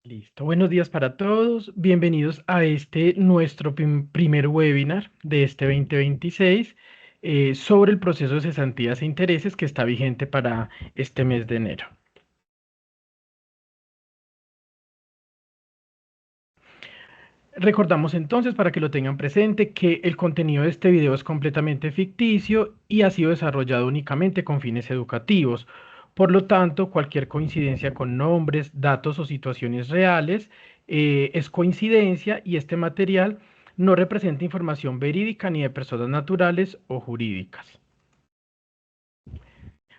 Listo. Buenos días para todos. Bienvenidos a este nuestro primer webinar de este 2026 sobre el proceso de cesantías e intereses que está vigente para este mes de enero. Recordamos entonces, para que lo tengan presente, que el contenido de este video es completamente ficticio y ha sido desarrollado únicamente con fines educativos. Por lo tanto, cualquier coincidencia con nombres, datos o situaciones reales es coincidencia, y este material no representa información verídica ni de personas naturales o jurídicas.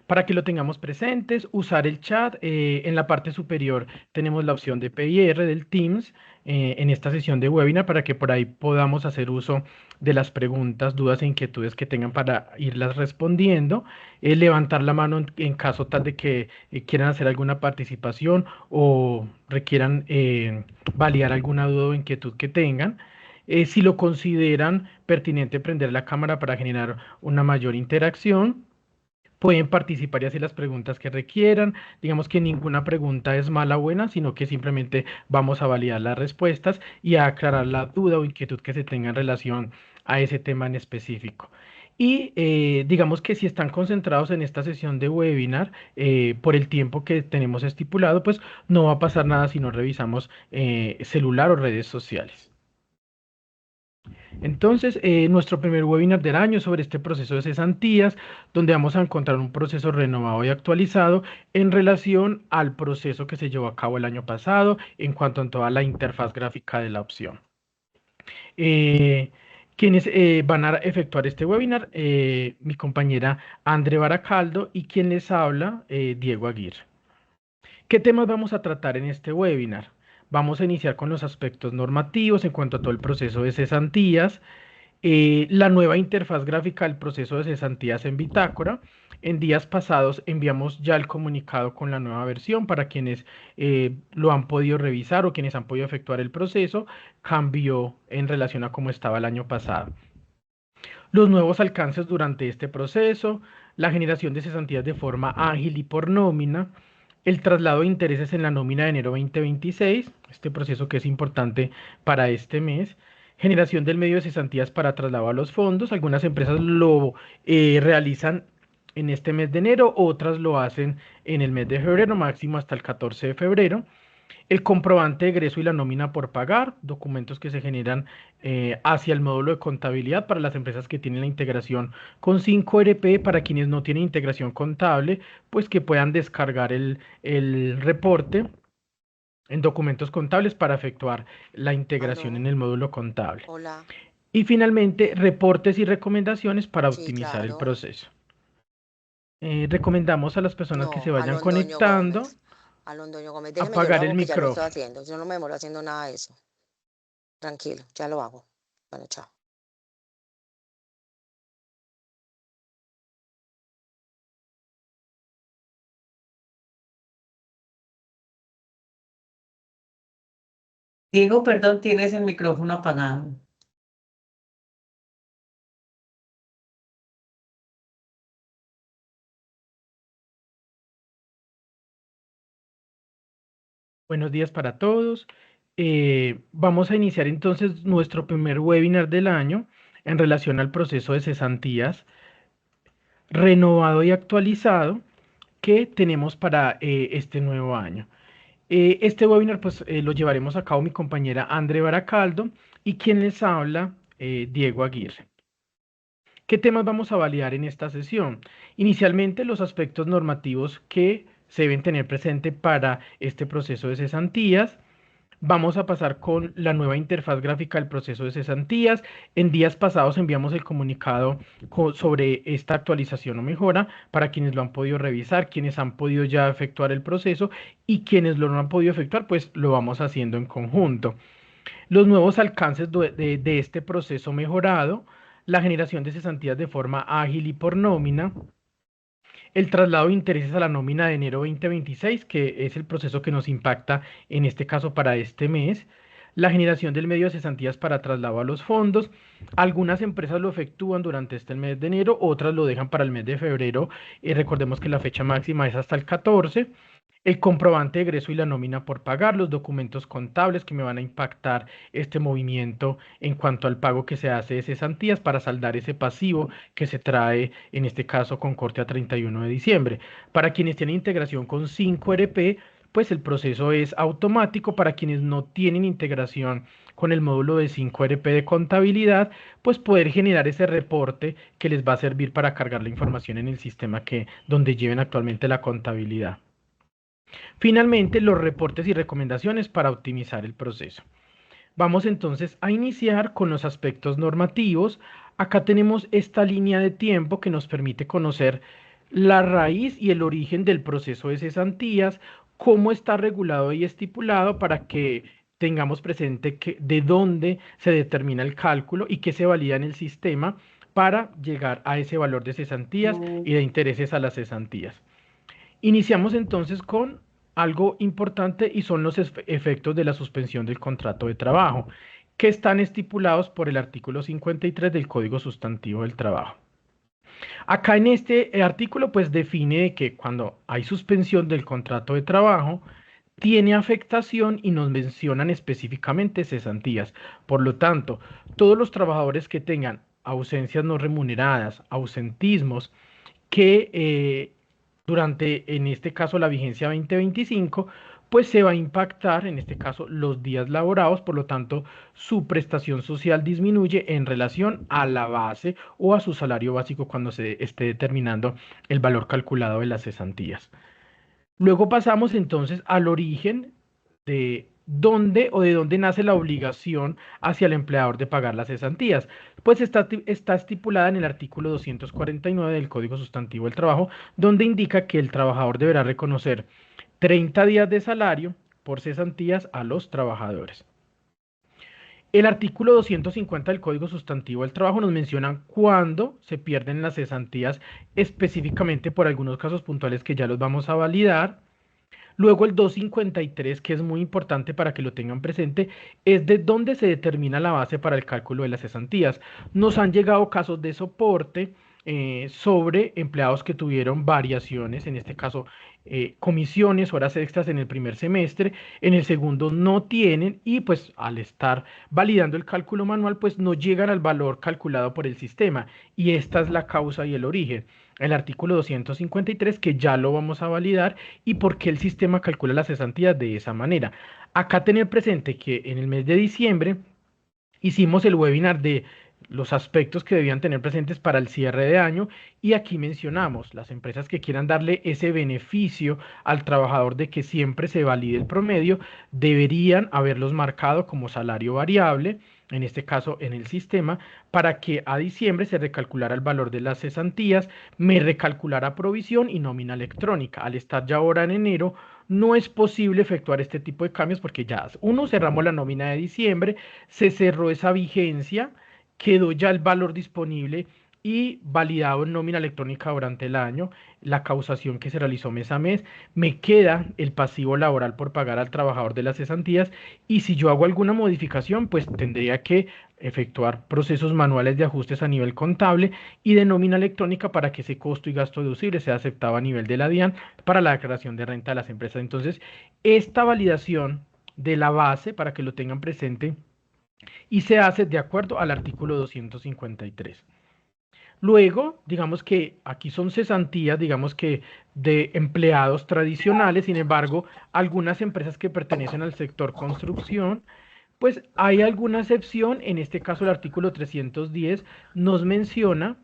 Para que lo tengamos presentes, usar el chat. En la parte superior tenemos la opción de PIR del Teams en esta sesión de webinar, para que por ahí podamos hacer uso de las preguntas, dudas e inquietudes que tengan para irlas respondiendo. Levantar la mano en caso tal de que quieran hacer alguna participación o requieran validar alguna duda o inquietud que tengan. Si lo consideran pertinente, prender la cámara para generar una mayor interacción. Pueden participar y hacer las preguntas que requieran. Digamos que ninguna pregunta es mala o buena, sino que simplemente vamos a validar las respuestas y a aclarar la duda o inquietud que se tenga en relación a ese tema en específico. Y digamos que si están concentrados en esta sesión de webinar, por el tiempo que tenemos estipulado, pues no va a pasar nada si no revisamos celular o redes sociales. Entonces, nuestro primer webinar del año sobre este proceso de cesantías, donde vamos a encontrar un proceso renovado y actualizado en relación al proceso que se llevó a cabo el año pasado en cuanto a toda la interfaz gráfica de la opción. Quienes van a efectuar este webinar, mi compañera Andre Baracaldo, y quien les habla, Diego Aguirre. ¿Qué temas vamos a tratar en este webinar? Vamos a iniciar con los aspectos normativos en cuanto a todo el proceso de cesantías, la nueva interfaz gráfica del proceso de cesantías en Bitácora. En días pasados enviamos ya el comunicado con la nueva versión para quienes lo han podido revisar o quienes han podido efectuar el proceso. Cambió en relación a cómo estaba el año pasado. Los nuevos alcances durante este proceso, la generación de cesantías de forma ágil y por nómina, el traslado de intereses en la nómina de enero 2026, este proceso que es importante para este mes, generación del medio de cesantías para traslado a los fondos. Algunas empresas lo realizan en este mes de enero, otras lo hacen en el mes de febrero, máximo hasta el 14 de febrero. El comprobante de egreso y la nómina por pagar, documentos que se generan hacia el módulo de contabilidad para las empresas que tienen la integración con 5RP. Para quienes no tienen integración contable, pues que puedan descargar el reporte en documentos contables para efectuar la integración en Aló, el módulo contable. hola, Y finalmente, reportes y recomendaciones para sí, optimizar el claro. proceso. Recomendamos a las personas que se No, a vayan Londoño conectando Gómez. A Londoño Gómez. Déjeme, yo lo apagar el hago, que ya lo estoy micrófono. haciendo. Yo no me demoro haciendo nada de eso. Tranquilo, ya lo hago. Bueno, chao. Diego, perdón, tienes el micrófono apagado. Buenos días para todos. Vamos a iniciar entonces nuestro primer webinar del año en relación al proceso de cesantías renovado y actualizado que tenemos para este nuevo año. Este webinar pues lo llevaremos a cabo mi compañera Andre Baracaldo y quien les habla, Diego Aguirre. ¿Qué temas vamos a validar en esta sesión? Inicialmente, los aspectos normativos que se deben tener presente para este proceso de cesantías. Vamos a pasar con la nueva interfaz gráfica del proceso de cesantías. En días pasados enviamos el comunicado sobre esta actualización o mejora para quienes lo han podido revisar, quienes han podido ya efectuar el proceso, y quienes lo no han podido efectuar, pues lo vamos haciendo en conjunto. Los nuevos alcances de este proceso mejorado, la generación de cesantías de forma ágil y por nómina, el traslado de intereses a la nómina de enero 2026, que es el proceso que nos impacta en este caso para este mes, la generación del medio de cesantías para traslado a los fondos. Algunas empresas lo efectúan durante este mes de enero, otras lo dejan para el mes de febrero. Recordemos que la fecha máxima es hasta el 14. el comprobante de egreso y la nómina por pagar, los documentos contables que me van a impactar este movimiento en cuanto al pago que se hace de cesantías para saldar ese pasivo que se trae, en este caso, con corte a 31 de diciembre. Para quienes tienen integración con 5RP, pues el proceso es automático. Para quienes no tienen integración con el módulo de 5RP de contabilidad, pues poder generar ese reporte que les va a servir para cargar la información en el sistema donde lleven actualmente la contabilidad. Finalmente, los reportes y recomendaciones para optimizar el proceso. Vamos entonces a iniciar con los aspectos normativos. Acá tenemos esta línea de tiempo que nos permite conocer la raíz y el origen del proceso de cesantías, cómo está regulado y estipulado para que tengamos presente de dónde se determina el cálculo y qué se valida en el sistema para llegar a ese valor de cesantías y de intereses a las cesantías. Iniciamos entonces con algo importante y son los efectos de la suspensión del contrato de trabajo, que están estipulados por el artículo 53 del Código Sustantivo del Trabajo. Acá en este artículo pues define que cuando hay suspensión del contrato de trabajo, tiene afectación y nos mencionan específicamente cesantías. Por lo tanto, todos los trabajadores que tengan ausencias no remuneradas, ausentismos, que durante, en este caso, la vigencia 2025, pues se va a impactar, en este caso, los días laborados, por lo tanto, su prestación social disminuye en relación a la base o a su salario básico cuando se esté determinando el valor calculado de las cesantías. Luego pasamos entonces al origen de de dónde nace la obligación hacia el empleador de pagar las cesantías. Pues está estipulada en el artículo 249 del Código Sustantivo del Trabajo, donde indica que el trabajador deberá reconocer 30 días de salario por cesantías a los trabajadores. El artículo 250 del Código Sustantivo del Trabajo nos menciona cuándo se pierden las cesantías, específicamente por algunos casos puntuales que ya los vamos a validar. Luego el 253, que es muy importante para que lo tengan presente, es de dónde se determina la base para el cálculo de las cesantías. Nos han llegado casos de soporte sobre empleados que tuvieron variaciones, en este caso comisiones, horas extras en el primer semestre, en el segundo no tienen y pues al estar validando el cálculo manual pues no llegan al valor calculado por el sistema y esta es la causa y el origen. El artículo 253 que ya lo vamos a validar y por qué el sistema calcula las cesantías de esa manera. Acá tener presente que en el mes de diciembre hicimos el webinar de los aspectos que debían tener presentes para el cierre de año y aquí mencionamos las empresas que quieran darle ese beneficio al trabajador de que siempre se valide el promedio, deberían haberlos marcado como salario variable, en este caso en el sistema, para que a diciembre se recalculara el valor de las cesantías, me recalculara provisión y nómina electrónica. Al estar ya ahora en enero, no es posible efectuar este tipo de cambios porque ya cerramos la nómina de diciembre, se cerró esa vigencia, quedó ya el valor disponible y validado en nómina electrónica durante el año, la causación que se realizó mes a mes, me queda el pasivo laboral por pagar al trabajador de las cesantías y si yo hago alguna modificación, pues tendría que efectuar procesos manuales de ajustes a nivel contable y de nómina electrónica para que ese costo y gasto deducible sea aceptado a nivel de la DIAN para la declaración de renta de las empresas. Entonces, esta validación de la base, para que lo tengan presente, y se hace de acuerdo al artículo 253. Luego, digamos que aquí son cesantías, digamos que de empleados tradicionales, sin embargo, algunas empresas que pertenecen al sector construcción, pues hay alguna excepción, en este caso el artículo 310 nos menciona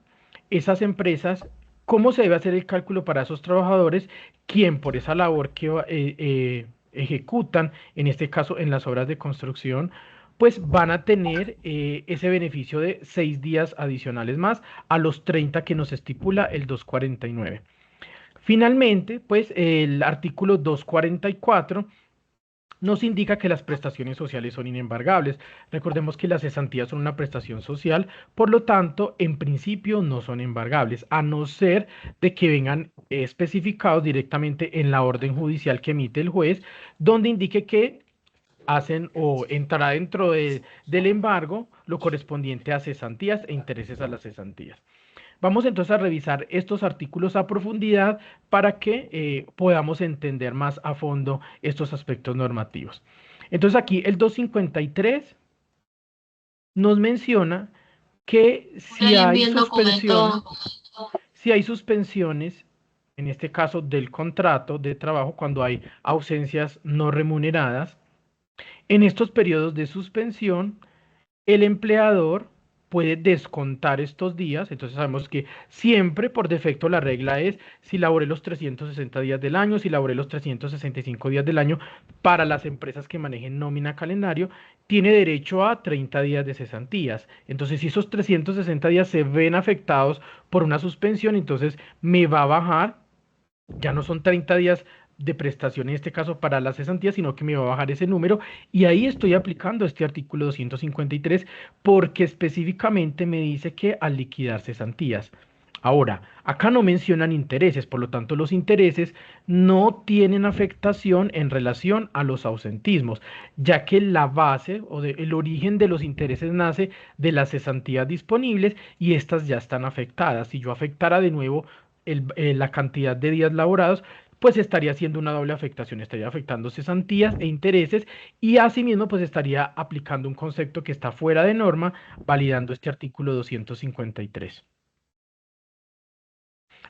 esas empresas, cómo se debe hacer el cálculo para esos trabajadores, quién por esa labor que ejecutan, en este caso en las obras de construcción, pues van a tener ese beneficio de 6 días adicionales más a los 30 que nos estipula el 249. Finalmente, pues el artículo 244 nos indica que las prestaciones sociales son inembargables. Recordemos que las cesantías son una prestación social, por lo tanto, en principio no son embargables, a no ser de que vengan especificados directamente en la orden judicial que emite el juez, donde indique que hacen o entrará dentro del embargo lo correspondiente a cesantías e intereses a las cesantías. Vamos entonces a revisar estos artículos a profundidad para que podamos entender más a fondo estos aspectos normativos. Entonces aquí el 253 nos menciona que si hay suspensiones, en este caso del contrato de trabajo, cuando hay ausencias no remuneradas, en estos periodos de suspensión, el empleador puede descontar estos días. Entonces sabemos que siempre por defecto la regla es si laboré los 360 días del año, si laboré los 365 días del año. Para las empresas que manejen nómina calendario, tiene derecho a 30 días de cesantías. Entonces si esos 360 días se ven afectados por una suspensión, entonces me va a bajar, ya no son 30 días de prestación en este caso para la cesantía, sino que me va a bajar ese número, y ahí estoy aplicando este artículo 253 porque específicamente me dice que al liquidar cesantías. Ahora, acá no mencionan intereses, por lo tanto los intereses no tienen afectación en relación a los ausentismos, ya que la base o el origen de los intereses nace de las cesantías disponibles y estas ya están afectadas. Si yo afectara de nuevo la cantidad de días laborados, pues estaría haciendo una doble afectación, estaría afectando cesantías e intereses, y asimismo pues estaría aplicando un concepto que está fuera de norma, validando este artículo 253.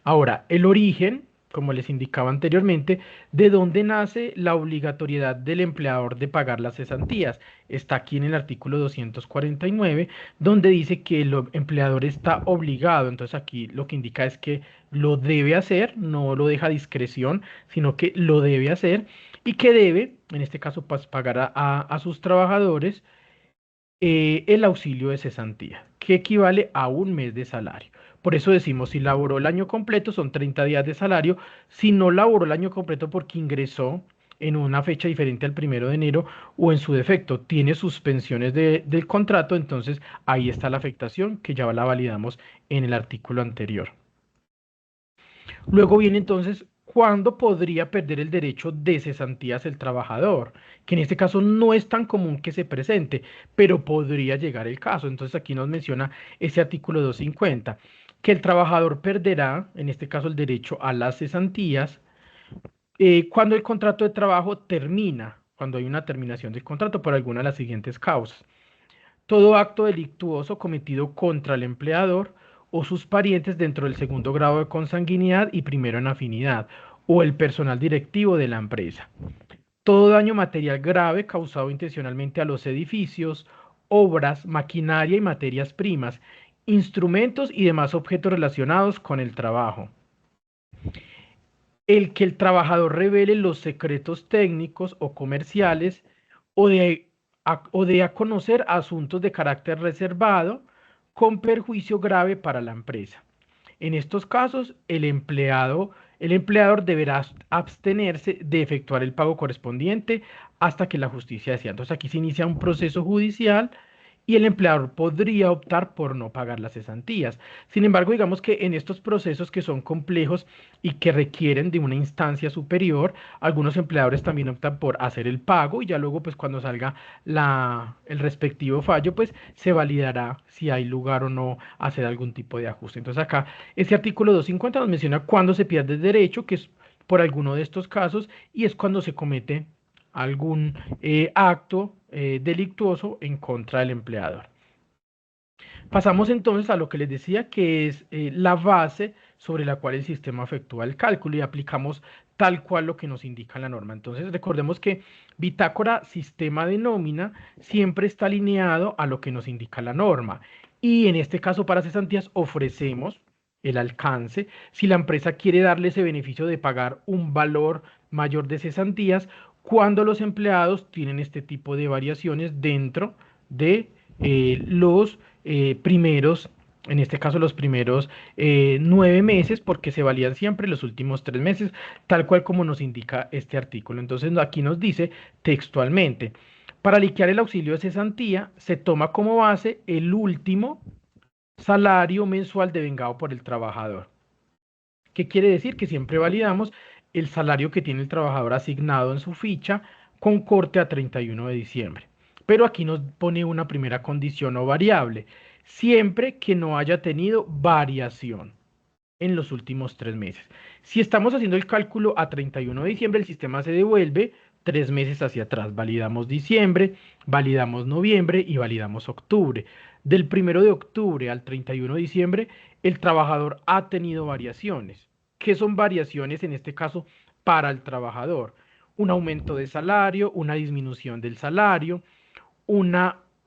Ahora, el origen, como les indicaba anteriormente, ¿de dónde nace la obligatoriedad del empleador de pagar las cesantías? Está aquí en el artículo 249, donde dice que el empleador está obligado. Entonces aquí lo que indica es que lo debe hacer, no lo deja a discreción, sino que lo debe hacer, y que debe, en este caso, pues, pagar a sus trabajadores el auxilio de cesantía, que equivale a un mes de salario. Por eso decimos, si laboró el año completo, son 30 días de salario. Si no laboró el año completo porque ingresó en una fecha diferente al 1 de enero, o en su defecto tiene suspensiones del contrato, entonces ahí está la afectación, que ya la validamos en el artículo anterior. Luego viene entonces, ¿cuándo podría perder el derecho de cesantías el trabajador? Que en este caso no es tan común que se presente, pero podría llegar el caso. Entonces aquí nos menciona ese artículo 250, que el trabajador perderá, en este caso, el derecho a las cesantías cuando el contrato de trabajo termina, cuando hay una terminación del contrato por alguna de las siguientes causas: todo acto delictuoso cometido contra el empleador o sus parientes dentro del segundo grado de consanguinidad y primero en afinidad, o el personal directivo de la empresa; todo daño material grave causado intencionalmente a los edificios, obras, maquinaria y materias primas, instrumentos y demás objetos relacionados con el trabajo; el que el trabajador revele los secretos técnicos o comerciales, o de a conocer asuntos de carácter reservado con perjuicio grave para la empresa. En estos casos, el empleador deberá abstenerse de efectuar el pago correspondiente hasta que la justicia decida. Entonces aquí se inicia un proceso judicial y el empleador podría optar por no pagar las cesantías. Sin embargo, digamos que en estos procesos que son complejos y que requieren de una instancia superior, algunos empleadores también optan por hacer el pago, y ya luego, pues cuando salga el respectivo fallo, pues se validará si hay lugar o no a hacer algún tipo de ajuste. Entonces acá este artículo 250 nos menciona cuándo se pierde el derecho, que es por alguno de estos casos, y es cuando se comete algún acto delictuoso en contra del empleador. Pasamos entonces a lo que les decía, que es la base sobre la cual el sistema efectúa el cálculo, y aplicamos tal cual lo que nos indica la norma. Entonces recordemos que bitácora sistema de nómina siempre está alineado a lo que nos indica la norma, y en este caso para cesantías ofrecemos el alcance si la empresa quiere darle ese beneficio de pagar un valor mayor de cesantías cuando los empleados tienen este tipo de variaciones dentro de los primeros, en este caso los primeros 9 meses, porque se valían siempre los últimos 3 meses, tal cual como nos indica este artículo. Entonces aquí nos dice textualmente: para liquidar el auxilio de cesantía se toma como base el último salario mensual devengado por el trabajador. ¿Qué quiere decir? Que siempre validamos el salario que tiene el trabajador asignado en su ficha con corte a 31 de diciembre. Pero aquí nos pone una primera condición o variable: siempre que no haya tenido variación en los últimos 3 meses. Si estamos haciendo el cálculo a 31 de diciembre, el sistema se devuelve 3 meses hacia atrás. Validamos diciembre, validamos noviembre y validamos octubre. Del 1 de octubre al 31 de diciembre, el trabajador ha tenido variaciones. ¿Qué son variaciones en este caso para el trabajador? Un aumento de salario, una disminución del salario,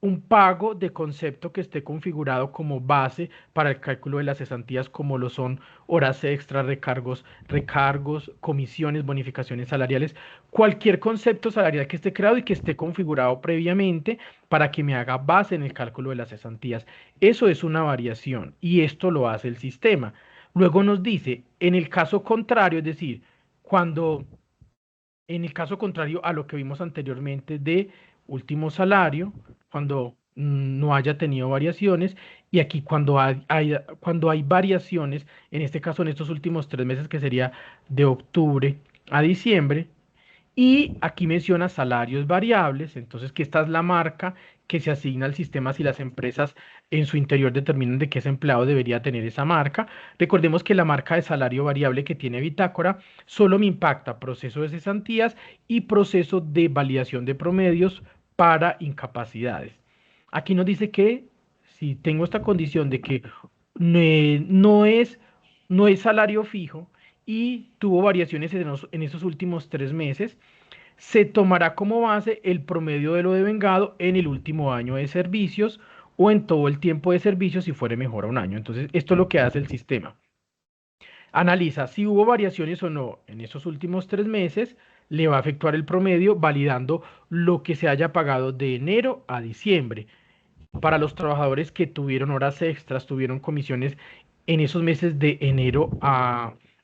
un pago de concepto que esté configurado como base para el cálculo de las cesantías, como lo son horas extras, recargos, comisiones, bonificaciones salariales, cualquier concepto salarial que esté creado y que esté configurado previamente para que me haga base en el cálculo de las cesantías. Eso es una variación y esto lo hace el sistema. Luego nos dice, en el caso contrario, es decir, cuando en el caso contrario a lo que vimos anteriormente de último salario, cuando no haya tenido variaciones, y aquí cuando hay variaciones, en este caso en estos últimos 3 meses, que sería de octubre a diciembre, y aquí menciona salarios variables, entonces que esta es la marca que se asigna al sistema si las empresas en su interior determinan de qué ese empleado debería tener esa marca. Recordemos que la marca de salario variable que tiene Bitácora solo me impacta proceso de cesantías y proceso de validación de promedios para incapacidades. Aquí nos dice que si tengo esta condición de que no es salario fijo y tuvo variaciones en esos últimos 3 meses, se tomará como base el promedio de lo devengado en el último año de servicios o en todo el tiempo de servicio si fuere mejor a un año. Entonces, esto es lo que hace el sistema. Analiza si hubo variaciones o no en esos últimos 3 meses, le va a efectuar el promedio validando lo que se haya pagado de enero a diciembre. Para los trabajadores que tuvieron horas extras, tuvieron comisiones en esos meses de enero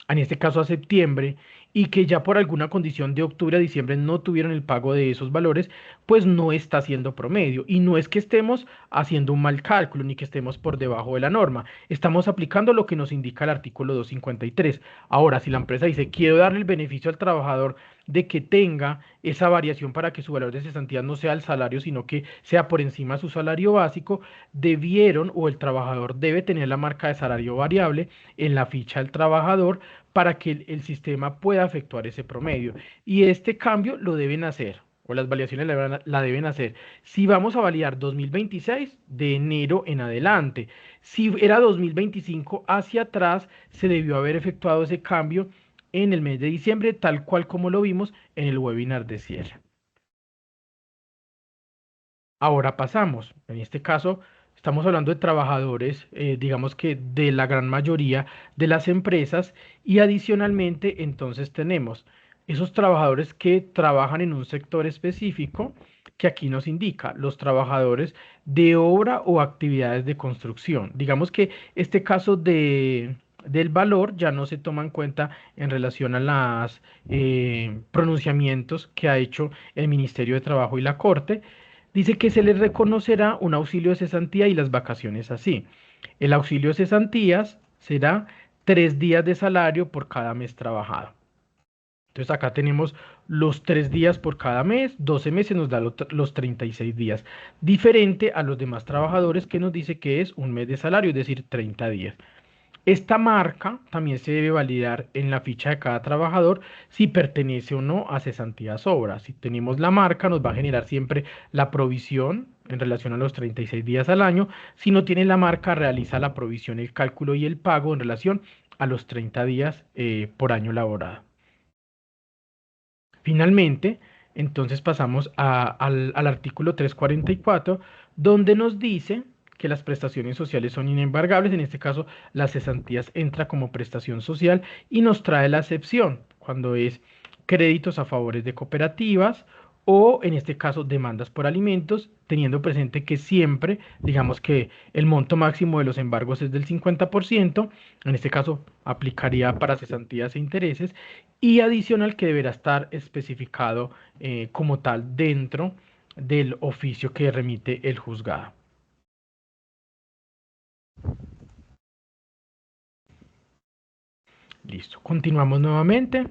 en este caso a septiembre, y que ya por alguna condición de octubre a diciembre no tuvieron el pago de esos valores, pues no está haciendo promedio. Y no es que estemos haciendo un mal cálculo ni que estemos por debajo de la norma. Estamos aplicando lo que nos indica el artículo 253. Ahora, si la empresa dice, quiero darle el beneficio al trabajador de que tenga esa variación para que su valor de cesantía no sea el salario, sino que sea por encima de su salario básico, debieron o el trabajador debe tener la marca de salario variable en la ficha del trabajador para que el sistema pueda efectuar ese promedio. Y este cambio lo deben hacer, o las validaciones la deben hacer. Si vamos a validar 2026, de enero en adelante. Si era 2025 hacia atrás, se debió haber efectuado ese cambio en el mes de diciembre, tal cual como lo vimos en el webinar de cierre. Ahora pasamos, en este caso estamos hablando de trabajadores, digamos que de la gran mayoría de las empresas, y adicionalmente entonces tenemos esos trabajadores que trabajan en un sector específico que aquí nos indica los trabajadores de obra o actividades de construcción. Digamos que este caso del valor ya no se toma en cuenta en relación a los pronunciamientos que ha hecho el Ministerio de Trabajo y la Corte. Dice que se les reconocerá un auxilio de cesantía y las vacaciones así. El auxilio de cesantías será 3 días de salario por cada mes trabajado. Entonces acá tenemos los 3 días por cada mes, 12 meses nos da los 36 días. Diferente a los demás trabajadores que nos dice que es un mes de salario, es decir, 30 días. Esta marca también se debe validar en la ficha de cada trabajador si pertenece o no a cesantías obras. Si tenemos la marca, nos va a generar siempre la provisión en relación a los 36 días al año. Si no tiene la marca, realiza la provisión, el cálculo y el pago en relación a los 30 días por año laborado. Finalmente, entonces pasamos al artículo 344, donde nos dice que las prestaciones sociales son inembargables. En este caso, las cesantías entra como prestación social y nos trae la excepción cuando es créditos a favores de cooperativas o, en este caso, demandas por alimentos, teniendo presente que siempre, digamos que el monto máximo de los embargos es del 50%, en este caso aplicaría para cesantías e intereses, y adicional que deberá estar especificado como tal dentro del oficio que remite el juzgado. Listo, continuamos nuevamente.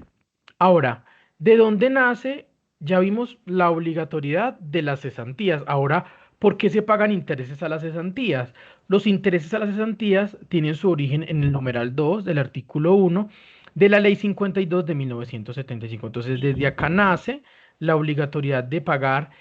Ahora, ¿de dónde nace? Ya vimos la obligatoriedad de las cesantías. Ahora ¿Por qué se pagan intereses a las cesantías? Los intereses a las cesantías tienen su origen en el numeral 2 del artículo 1 de la Ley 52 de 1975. Entonces, desde acá nace la obligatoriedad de pagar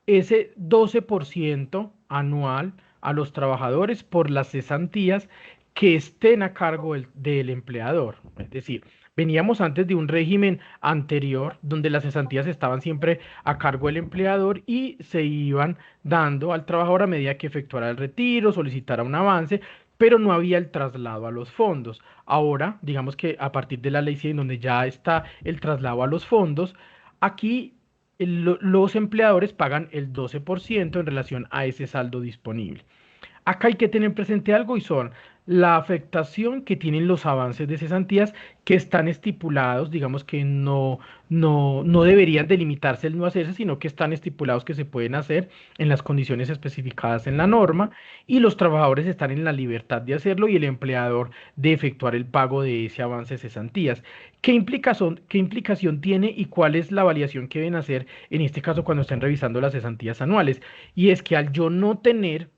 ese 12% anual a los trabajadores por las cesantías que estén a cargo del empleador. Es decir, veníamos antes de un régimen anterior donde las cesantías estaban siempre a cargo del empleador y se iban dando al trabajador a medida que efectuara el retiro, solicitara un avance, pero no había el traslado a los fondos. Ahora, digamos que a partir de la ley 100, donde ya está el traslado a los fondos, aquí los empleadores pagan el 12% en relación a ese saldo disponible. Acá hay que tener presente algo y son la afectación que tienen los avances de cesantías que están estipulados, digamos que no deberían delimitarse el no hacerse, sino que están estipulados que se pueden hacer en las condiciones especificadas en la norma y los trabajadores están en la libertad de hacerlo y el empleador de efectuar el pago de ese avance de cesantías. ¿Qué implicación tiene y cuál es la validación que deben hacer en este caso cuando estén revisando las cesantías anuales? Y es que al yo no tener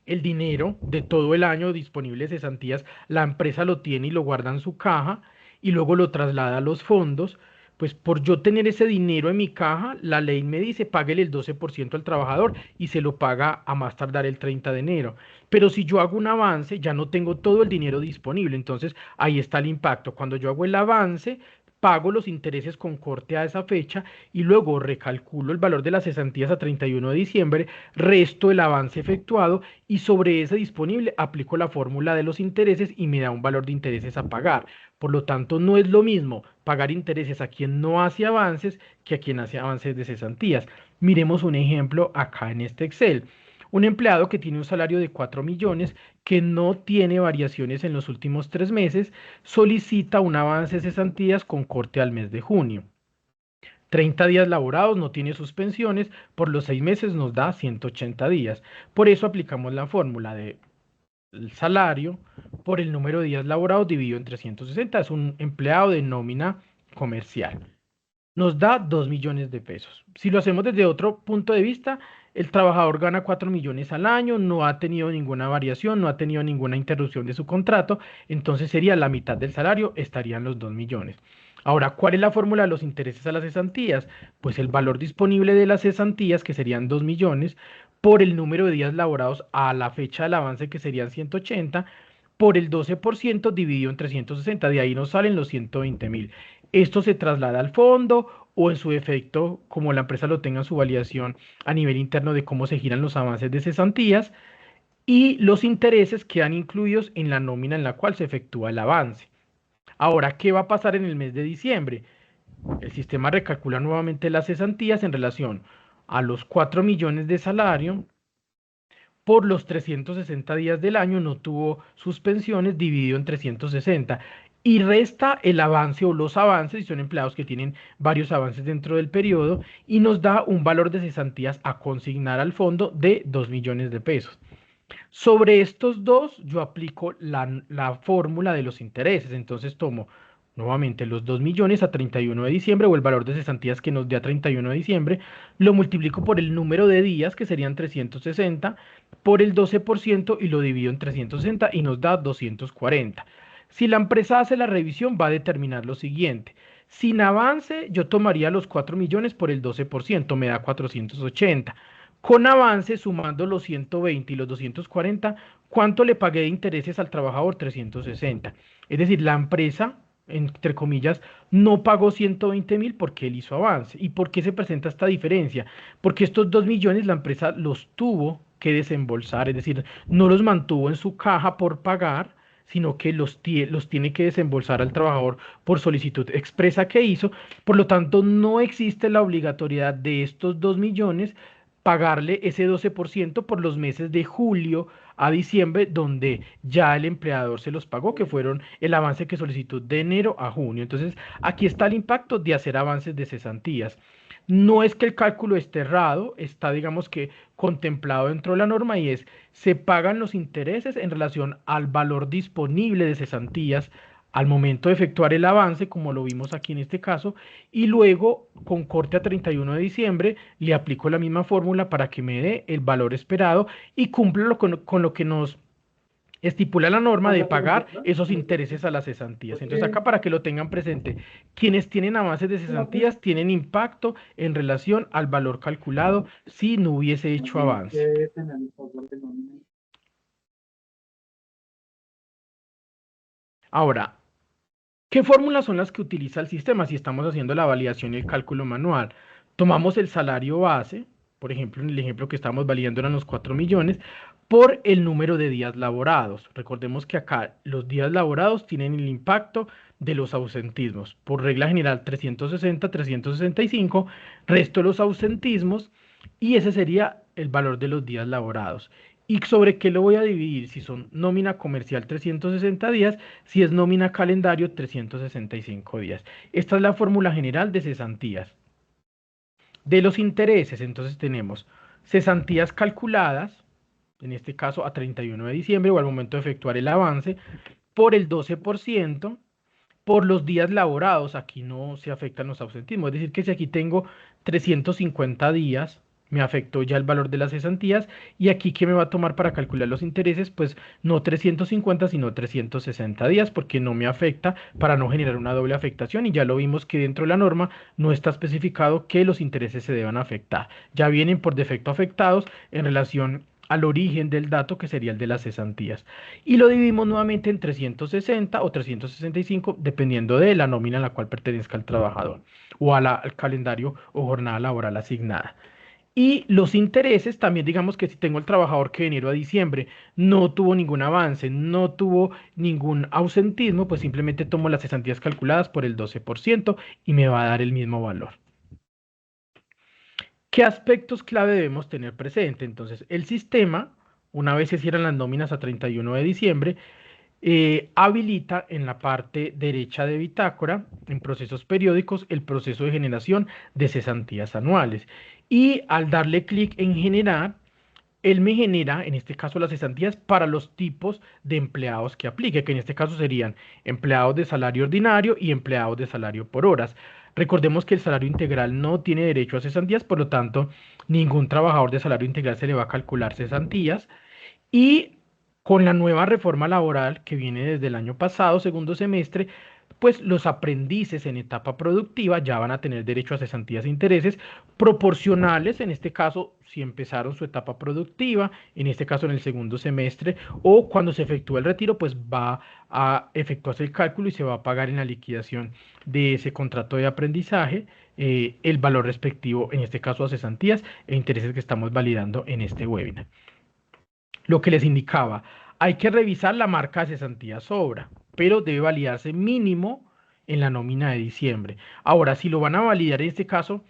el dinero de todo el año disponible de cesantías, la empresa lo tiene y lo guarda en su caja y luego lo traslada a los fondos, pues por yo tener ese dinero en mi caja, la ley me dice páguele el 12% al trabajador y se lo paga a más tardar el 30 de enero. Pero si yo hago un avance, ya no tengo todo el dinero disponible, entonces ahí está el impacto. Cuando yo hago el avance, pago los intereses con corte a esa fecha y luego recalculo el valor de las cesantías a 31 de diciembre, resto el avance efectuado y sobre ese disponible aplico la fórmula de los intereses y me da un valor de intereses a pagar. Por lo tanto, no es lo mismo pagar intereses a quien no hace avances que a quien hace avances de cesantías. Miremos un ejemplo acá en este Excel. Un empleado que tiene un salario de 4 millones, que no tiene variaciones en los últimos 3 meses, solicita un avance de cesantías con corte al mes de junio. 30 días laborados, no tiene suspensiones, por los 6 meses nos da 180 días. Por eso aplicamos la fórmula de el salario por el número de días laborados dividido en 360. Es un empleado de nómina comercial. Nos da 2 millones de pesos. Si lo hacemos desde otro punto de vista, el trabajador gana 4 millones al año, no ha tenido ninguna variación, no ha tenido ninguna interrupción de su contrato, entonces sería la mitad del salario, estarían los 2 millones. Ahora, ¿cuál es la fórmula de los intereses a las cesantías? Pues el valor disponible de las cesantías, que serían 2 millones, por el número de días laborados a la fecha del avance, que serían 180, por el 12% dividido en 360, de ahí nos salen los 120.000. Esto se traslada al fondo o en su efecto, como la empresa lo tenga en su validación a nivel interno de cómo se giran los avances de cesantías y los intereses quedan incluidos en la nómina en la cual se efectúa el avance. Ahora, ¿qué va a pasar en el mes de diciembre? El sistema recalcula nuevamente las cesantías en relación a los 4 millones de salario por los 360 días del año, no tuvo suspensiones, dividido en 360 y resta el avance o los avances, y son empleados que tienen varios avances dentro del periodo, y nos da un valor de cesantías a consignar al fondo de 2 millones de pesos. Sobre estos dos, yo aplico la fórmula de los intereses. Entonces tomo nuevamente los 2 millones a 31 de diciembre o el valor de cesantías que nos dé a 31 de diciembre, lo multiplico por el número de días, que serían 360, por el 12% y lo divido en 360 y nos da 240. Si la empresa hace la revisión, va a determinar lo siguiente. Sin avance, yo tomaría los 4 millones por el 12%, me da 480. Con avance, sumando los 120 y los 240, ¿cuánto le pagué de intereses al trabajador? 360. Es decir, la empresa, entre comillas, no pagó 120.000 porque él hizo avance. ¿Y por qué se presenta esta diferencia? Porque estos 2 millones la empresa los tuvo que desembolsar, es decir, no los mantuvo en su caja por pagar, sino que los tiene que desembolsar al trabajador por solicitud expresa que hizo. Por lo tanto, no existe la obligatoriedad de estos 2 millones pagarle ese 12% por los meses de julio a diciembre, donde ya el empleador se los pagó, que fueron el avance que solicitó de enero a junio. Entonces, aquí está el impacto de hacer avances de cesantías. No es que el cálculo esté errado, está, digamos que, contemplado dentro de la norma y es, se pagan los intereses en relación al valor disponible de cesantías al momento de efectuar el avance, como lo vimos aquí en este caso, y luego con corte a 31 de diciembre le aplico la misma fórmula para que me dé el valor esperado y cumplo con lo que nos estipula la norma de pagar esos intereses a las cesantías. Entonces acá para que lo tengan presente, quienes tienen avances de cesantías tienen impacto en relación al valor calculado si no hubiese hecho avance. Ahora, ¿qué fórmulas son las que utiliza el sistema si estamos haciendo la validación y el cálculo manual? Tomamos el salario base, por ejemplo, en el ejemplo que estamos validando eran los 4 millones, por el número de días laborados. Recordemos que acá los días laborados tienen el impacto de los ausentismos. Por regla general 360, 365, resto los ausentismos y ese sería el valor de los días laborados. ¿Y sobre qué lo voy a dividir? Si son nómina comercial 360 días, si es nómina calendario 365 días. Esta es la fórmula general de cesantías. De los intereses, entonces tenemos cesantías calculadas, en este caso a 31 de diciembre o al momento de efectuar el avance, por el 12%, por los días laborados, aquí no se afectan los ausentismos, es decir, que si aquí tengo 350 días, me afectó ya el valor de las cesantías, y aquí ¿qué me va a tomar para calcular los intereses? Pues no 350, sino 360 días, porque no me afecta para no generar una doble afectación, y ya lo vimos que dentro de la norma no está especificado que los intereses se deban afectar. Ya vienen por defecto afectados en relación al origen del dato, que sería el de las cesantías. Y lo dividimos nuevamente en 360 o 365, dependiendo de la nómina a la cual pertenezca el trabajador, o al calendario o jornada laboral asignada. Y los intereses, también digamos que si tengo el trabajador que de enero a diciembre no tuvo ningún avance, no tuvo ningún ausentismo, pues simplemente tomo las cesantías calculadas por el 12% y me va a dar el mismo valor. ¿Qué aspectos clave debemos tener presente? Entonces, el sistema, una vez se cierran las nóminas a 31 de diciembre, habilita en la parte derecha de bitácora, en procesos periódicos, el proceso de generación de cesantías anuales. Y al darle clic en generar, él me genera, en este caso, las cesantías para los tipos de empleados que aplique, que en este caso serían empleados de salario ordinario y empleados de salario por horas. Recordemos que el salario integral no tiene derecho a cesantías, por lo tanto, ningún trabajador de salario integral se le va a calcular cesantías. Y con la nueva reforma laboral que viene desde el año pasado, segundo semestre, pues los aprendices en etapa productiva ya van a tener derecho a cesantías e intereses proporcionales, en este caso, si empezaron su etapa productiva, en este caso en el segundo semestre, o cuando se efectúa el retiro, pues va a efectuarse el cálculo y se va a pagar en la liquidación de ese contrato de aprendizaje el valor respectivo, en este caso a cesantías e intereses que estamos validando en este webinar. Lo que les indicaba, hay que revisar la marca de cesantía sobra, pero debe validarse mínimo en la nómina de diciembre. Ahora, si lo van a validar en este caso,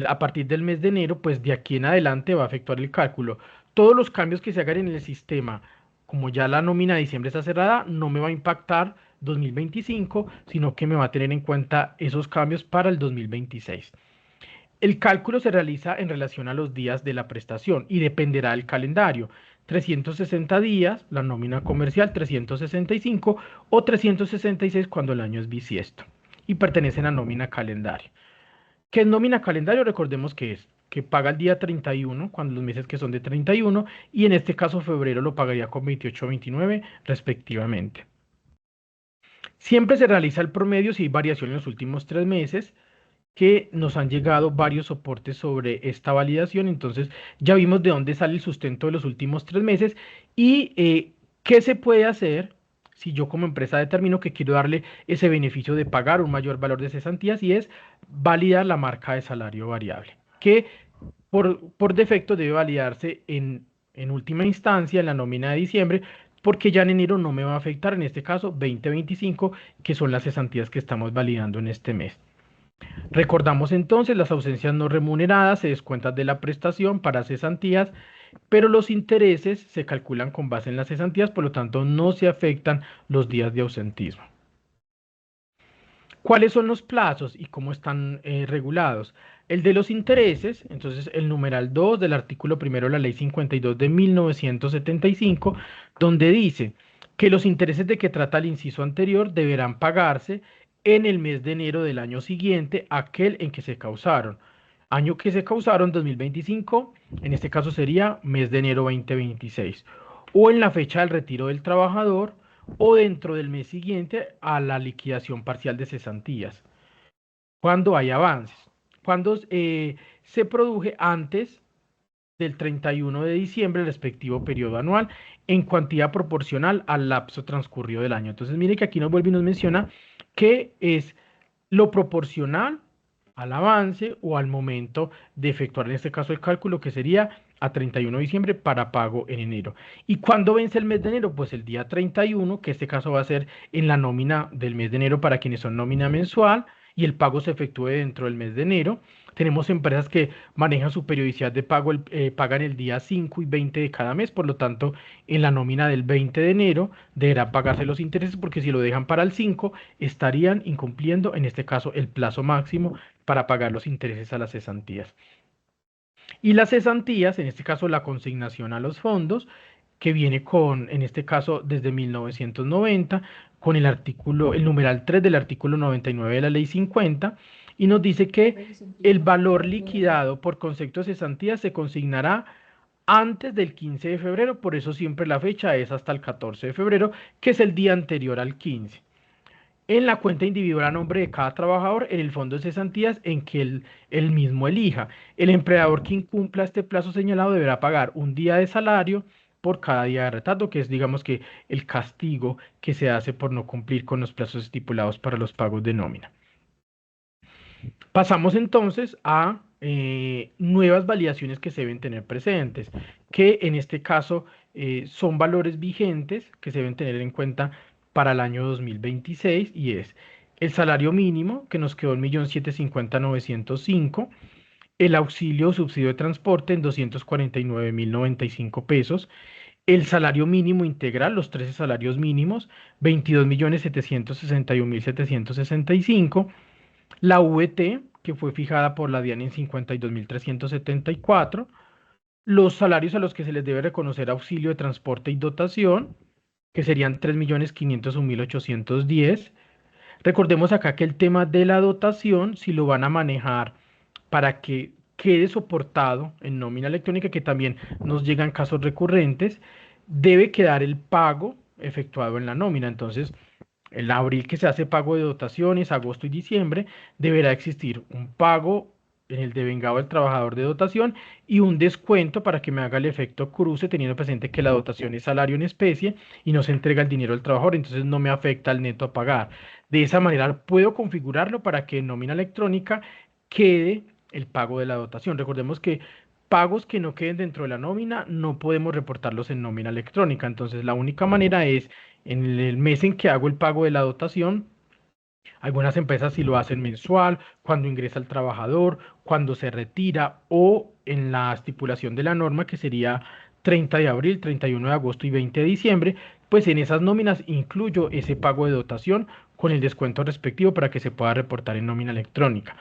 a partir del mes de enero, pues de aquí en adelante va a efectuar el cálculo. Todos los cambios que se hagan en el sistema, como ya la nómina de diciembre está cerrada, no me va a impactar 2025, sino que me va a tener en cuenta esos cambios para el 2026. El cálculo se realiza en relación a los días de la prestación y dependerá del calendario. 360 días, la nómina comercial 365 o 366 cuando el año es bisiesto y pertenecen a nómina calendario. ¿Qué es nómina calendario? Recordemos que es que paga el día 31 cuando los meses que son de 31 y en este caso febrero lo pagaría con 28 o 29 respectivamente. Siempre se realiza el promedio si hay variación en los últimos 3 meses, que nos han llegado varios soportes sobre esta validación. Entonces ya vimos de dónde sale el sustento de los últimos 3 meses y qué se puede hacer si yo como empresa determino que quiero darle ese beneficio de pagar un mayor valor de cesantías, y es validar la marca de salario variable, que por defecto debe validarse en última instancia en la nómina de diciembre, porque ya en enero no me va a afectar, en este caso 2025, que son las cesantías que estamos validando en este mes. Recordamos entonces, las ausencias no remuneradas se descuentan de la prestación para cesantías, pero los intereses se calculan con base en las cesantías, por lo tanto no se afectan los días de ausentismo. ¿Cuáles son los plazos y cómo están regulados? El de los intereses, entonces el numeral 2 del artículo 1 de la ley 52 de 1975, donde dice: que los intereses de que trata el inciso anterior deberán pagarse en el mes de enero del año siguiente, aquel en que se causaron. Año que se causaron, 2025, en este caso sería mes de enero 2026, o en la fecha del retiro del trabajador, o dentro del mes siguiente a la liquidación parcial de cesantías, cuando hay avances. Cuando se produje antes del 31 de diciembre, el respectivo periodo anual, en cuantía proporcional al lapso transcurrido del año. Entonces, mire que aquí nos vuelve y nos menciona que es lo proporcional al avance o al momento de efectuar, en este caso, el cálculo, que sería a 31 de diciembre para pago en enero. ¿Y cuándo vence el mes de enero? Pues el día 31, que este caso va a ser en la nómina del mes de enero para quienes son nómina mensual, y el pago se efectúe dentro del mes de enero. Tenemos empresas que manejan su periodicidad de pago, pagan el día 5 y 20 de cada mes, por lo tanto, en la nómina del 20 de enero deberán pagarse los intereses, porque si lo dejan para el 5, estarían incumpliendo, en este caso, el plazo máximo para pagar los intereses a las cesantías. Y las cesantías, en este caso la consignación a los fondos, que viene con, en este caso, desde 1990, con el artículo, el numeral 3 del artículo 99 de la ley 50, y nos dice que el valor liquidado por concepto de cesantías se consignará antes del 15 de febrero, por eso siempre la fecha es hasta el 14 de febrero, que es el día anterior al 15. En la cuenta individual a nombre de cada trabajador, en el fondo de cesantías en que él mismo elija. El empleador que incumpla este plazo señalado deberá pagar un día de salario por cada día de retardo, que es, digamos, que el castigo que se hace por no cumplir con los plazos estipulados para los pagos de nómina. Pasamos entonces a nuevas validaciones que se deben tener presentes, que en este caso son valores vigentes que se deben tener en cuenta para el año 2026, y es el salario mínimo, que nos quedó en 1.750.905, el auxilio o subsidio de transporte en 249.095 pesos, el salario mínimo integral, los 13 salarios mínimos, 22.761.765, la VT, que fue fijada por la DIAN en 52.374, los salarios a los que se les debe reconocer auxilio de transporte y dotación, que serían 3.501.810. Recordemos acá que el tema de la dotación, si lo van a manejar para que quede soportado en nómina electrónica, que también nos llegan casos recurrentes, debe quedar el pago efectuado en la nómina. Entonces, en abril, que se hace pago de dotaciones, agosto y diciembre, deberá existir un pago en el devengado del trabajador de dotación y un descuento para que me haga el efecto cruce, teniendo presente que la dotación es salario en especie y no se entrega el dinero al trabajador, entonces no me afecta al neto a pagar. De esa manera puedo configurarlo para que en nómina electrónica quede el pago de la dotación. Recordemos que pagos que no queden dentro de la nómina no podemos reportarlos en nómina electrónica, entonces la única manera es en el mes en que hago el pago de la dotación. Algunas empresas sí lo hacen mensual, cuando ingresa el trabajador, cuando se retira, o en la estipulación de la norma, que sería 30 de abril, 31 de agosto y 20 de diciembre, pues en esas nóminas incluyo ese pago de dotación con el descuento respectivo para que se pueda reportar en nómina electrónica.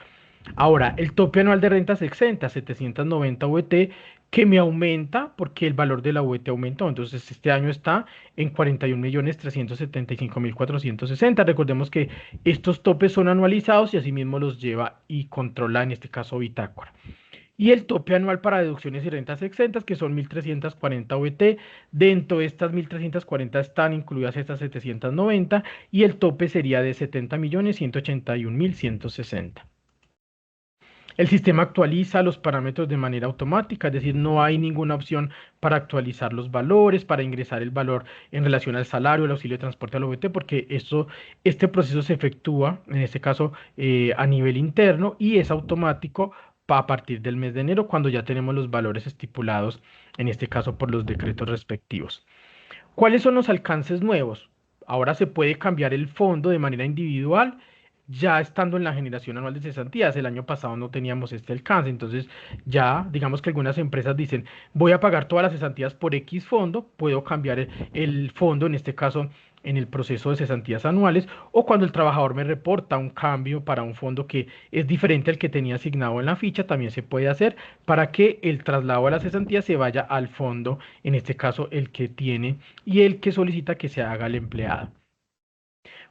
Ahora, el tope anual de rentas exentas, 790 VT, que me aumenta porque el valor de la VT aumentó. Entonces, este año está en 41.375.460. Recordemos que estos topes son anualizados y asimismo los lleva y controla, en este caso, Bitácora. Y el tope anual para deducciones y rentas exentas, que son 1.340 VT. Dentro de estas 1.340 están incluidas estas 790, y el tope sería de 70.181.160. El sistema actualiza los parámetros de manera automática, es decir, no hay ninguna opción para actualizar los valores, para ingresar el valor en relación al salario, el auxilio de transporte al OVT, porque este proceso se efectúa, en este caso, a nivel interno, y es automático a partir del mes de enero, cuando ya tenemos los valores estipulados, en este caso por los decretos respectivos. ¿Cuáles son los alcances nuevos? Ahora se puede cambiar el fondo de manera individual, ya estando en la generación anual de cesantías. El año pasado no teníamos este alcance, entonces ya digamos que algunas empresas dicen, voy a pagar todas las cesantías por X fondo, puedo cambiar el fondo, en este caso en el proceso de cesantías anuales, o cuando el trabajador me reporta un cambio para un fondo que es diferente al que tenía asignado en la ficha, también se puede hacer para que el traslado a la cesantía se vaya al fondo, en este caso el que tiene y el que solicita que se haga el empleado.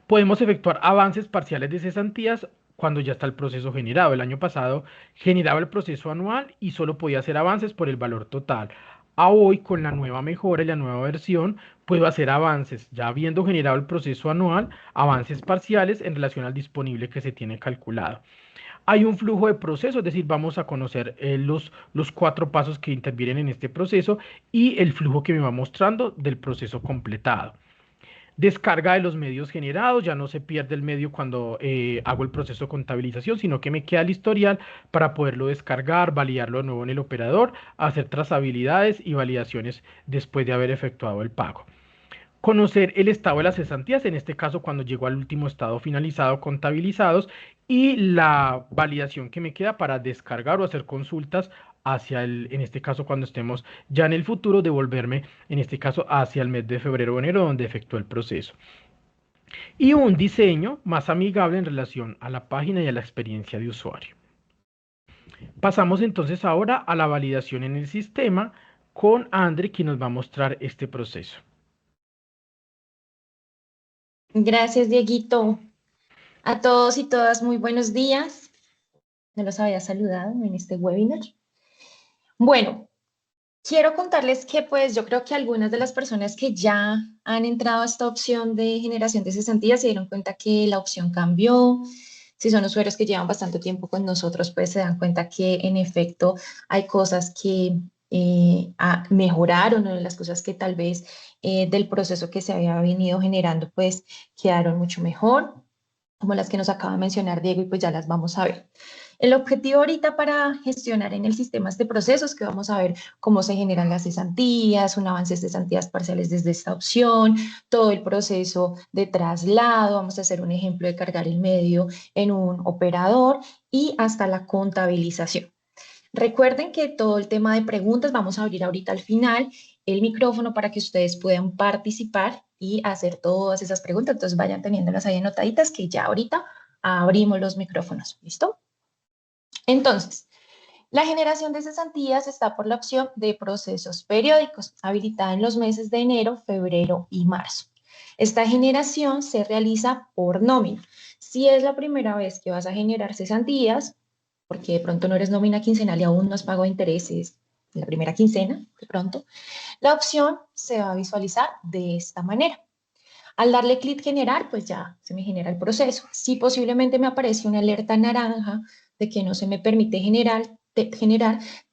Podemos efectuar avances parciales de cesantías cuando ya está el proceso generado. El año pasado generaba el proceso anual y solo podía hacer avances por el valor total. A hoy, con la nueva mejora y la nueva versión, puedo hacer avances, ya habiendo generado el proceso anual, avances parciales en relación al disponible que se tiene calculado. Hay un flujo de proceso, es decir, vamos a conocer los 4 pasos que intervienen en este proceso y el flujo que me va mostrando del proceso completado. Descarga de los medios generados, ya no se pierde el medio cuando hago el proceso de contabilización, sino que me queda el historial para poderlo descargar, validarlo de nuevo en el operador, hacer trazabilidades y validaciones después de haber efectuado el pago. Conocer el estado de las cesantías, en este caso cuando llego al último estado finalizado, contabilizados, y la validación que me queda para descargar o hacer consultas hacia en este caso cuando estemos ya en el futuro, devolverme, en este caso, hacia el mes de febrero o enero, donde efectuó el proceso. Y un diseño más amigable en relación a la página y a la experiencia de usuario. Pasamos entonces ahora a la validación en el sistema con Andre, quien nos va a mostrar este proceso. Gracias, Dieguito. A todos y todas, muy buenos días. No los había saludado en este webinar. Bueno, quiero contarles que pues yo creo que algunas de las personas que ya han entrado a esta opción de generación de cesantías se dieron cuenta que la opción cambió. Si son usuarios que llevan bastante tiempo con nosotros, pues se dan cuenta que en efecto hay cosas que mejoraron, o las cosas que tal vez del proceso que se había venido generando, pues quedaron mucho mejor, como las que nos acaba de mencionar Diego, y pues ya las vamos a ver. El objetivo ahorita para gestionar en el sistema este proceso es que vamos a ver cómo se generan las cesantías, un avance de cesantías parciales desde esta opción, todo el proceso de traslado, vamos a hacer un ejemplo de cargar el medio en un operador y hasta la contabilización. Recuerden que todo el tema de preguntas vamos a abrir ahorita al final el micrófono para que ustedes puedan participar y hacer todas esas preguntas. Entonces vayan teniéndolas ahí anotaditas que ya ahorita abrimos los micrófonos. ¿Listo? Entonces, la generación de cesantías está por la opción de procesos periódicos, habilitada en los meses de enero, febrero y marzo. Esta generación se realiza por nómina. Si es la primera vez que vas a generar cesantías, porque de pronto no eres nómina quincenal y aún no has pagado intereses en la primera quincena, de pronto, la opción se va a visualizar de esta manera. Al darle clic generar, pues ya se me genera el proceso. Si posiblemente me aparece una alerta naranja de que no se me permite generar,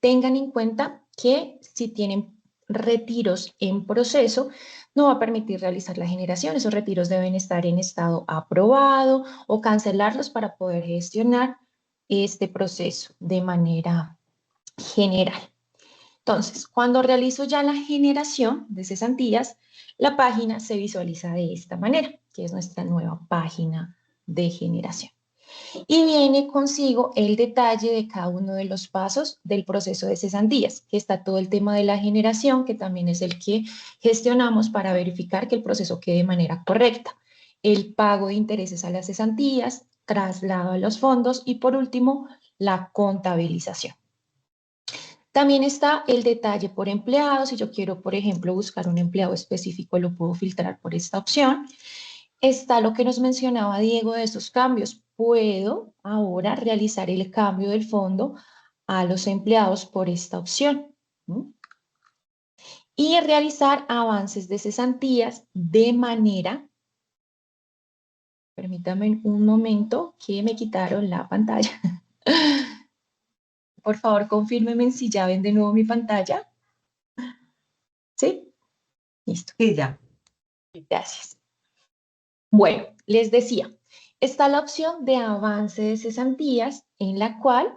tengan en cuenta que si tienen retiros en proceso, no va a permitir realizar la generación. Esos retiros deben estar en estado aprobado o cancelarlos para poder gestionar este proceso de manera general. Entonces, cuando realizo ya la generación de cesantías, la página se visualiza de esta manera, que es nuestra nueva página de generación. Y viene consigo el detalle de cada uno de los pasos del proceso de cesantías, que está todo el tema de la generación, que también es el que gestionamos para verificar que el proceso quede de manera correcta. El pago de intereses a las cesantías, traslado a los fondos y por último, la contabilización. También está el detalle por empleado. Si yo quiero, por ejemplo, buscar un empleado específico, lo puedo filtrar por esta opción. Está lo que nos mencionaba Diego de esos cambios. Puedo ahora realizar el cambio del fondo a los empleados por esta opción. Y realizar avances de cesantías de manera... Permítanme un momento que me quitaron la pantalla. Por favor, confírmenme si ya ven de nuevo mi pantalla. ¿Sí? Listo. Sí, ya. Gracias. Bueno, les decía, está la opción de avance de cesantías en la cual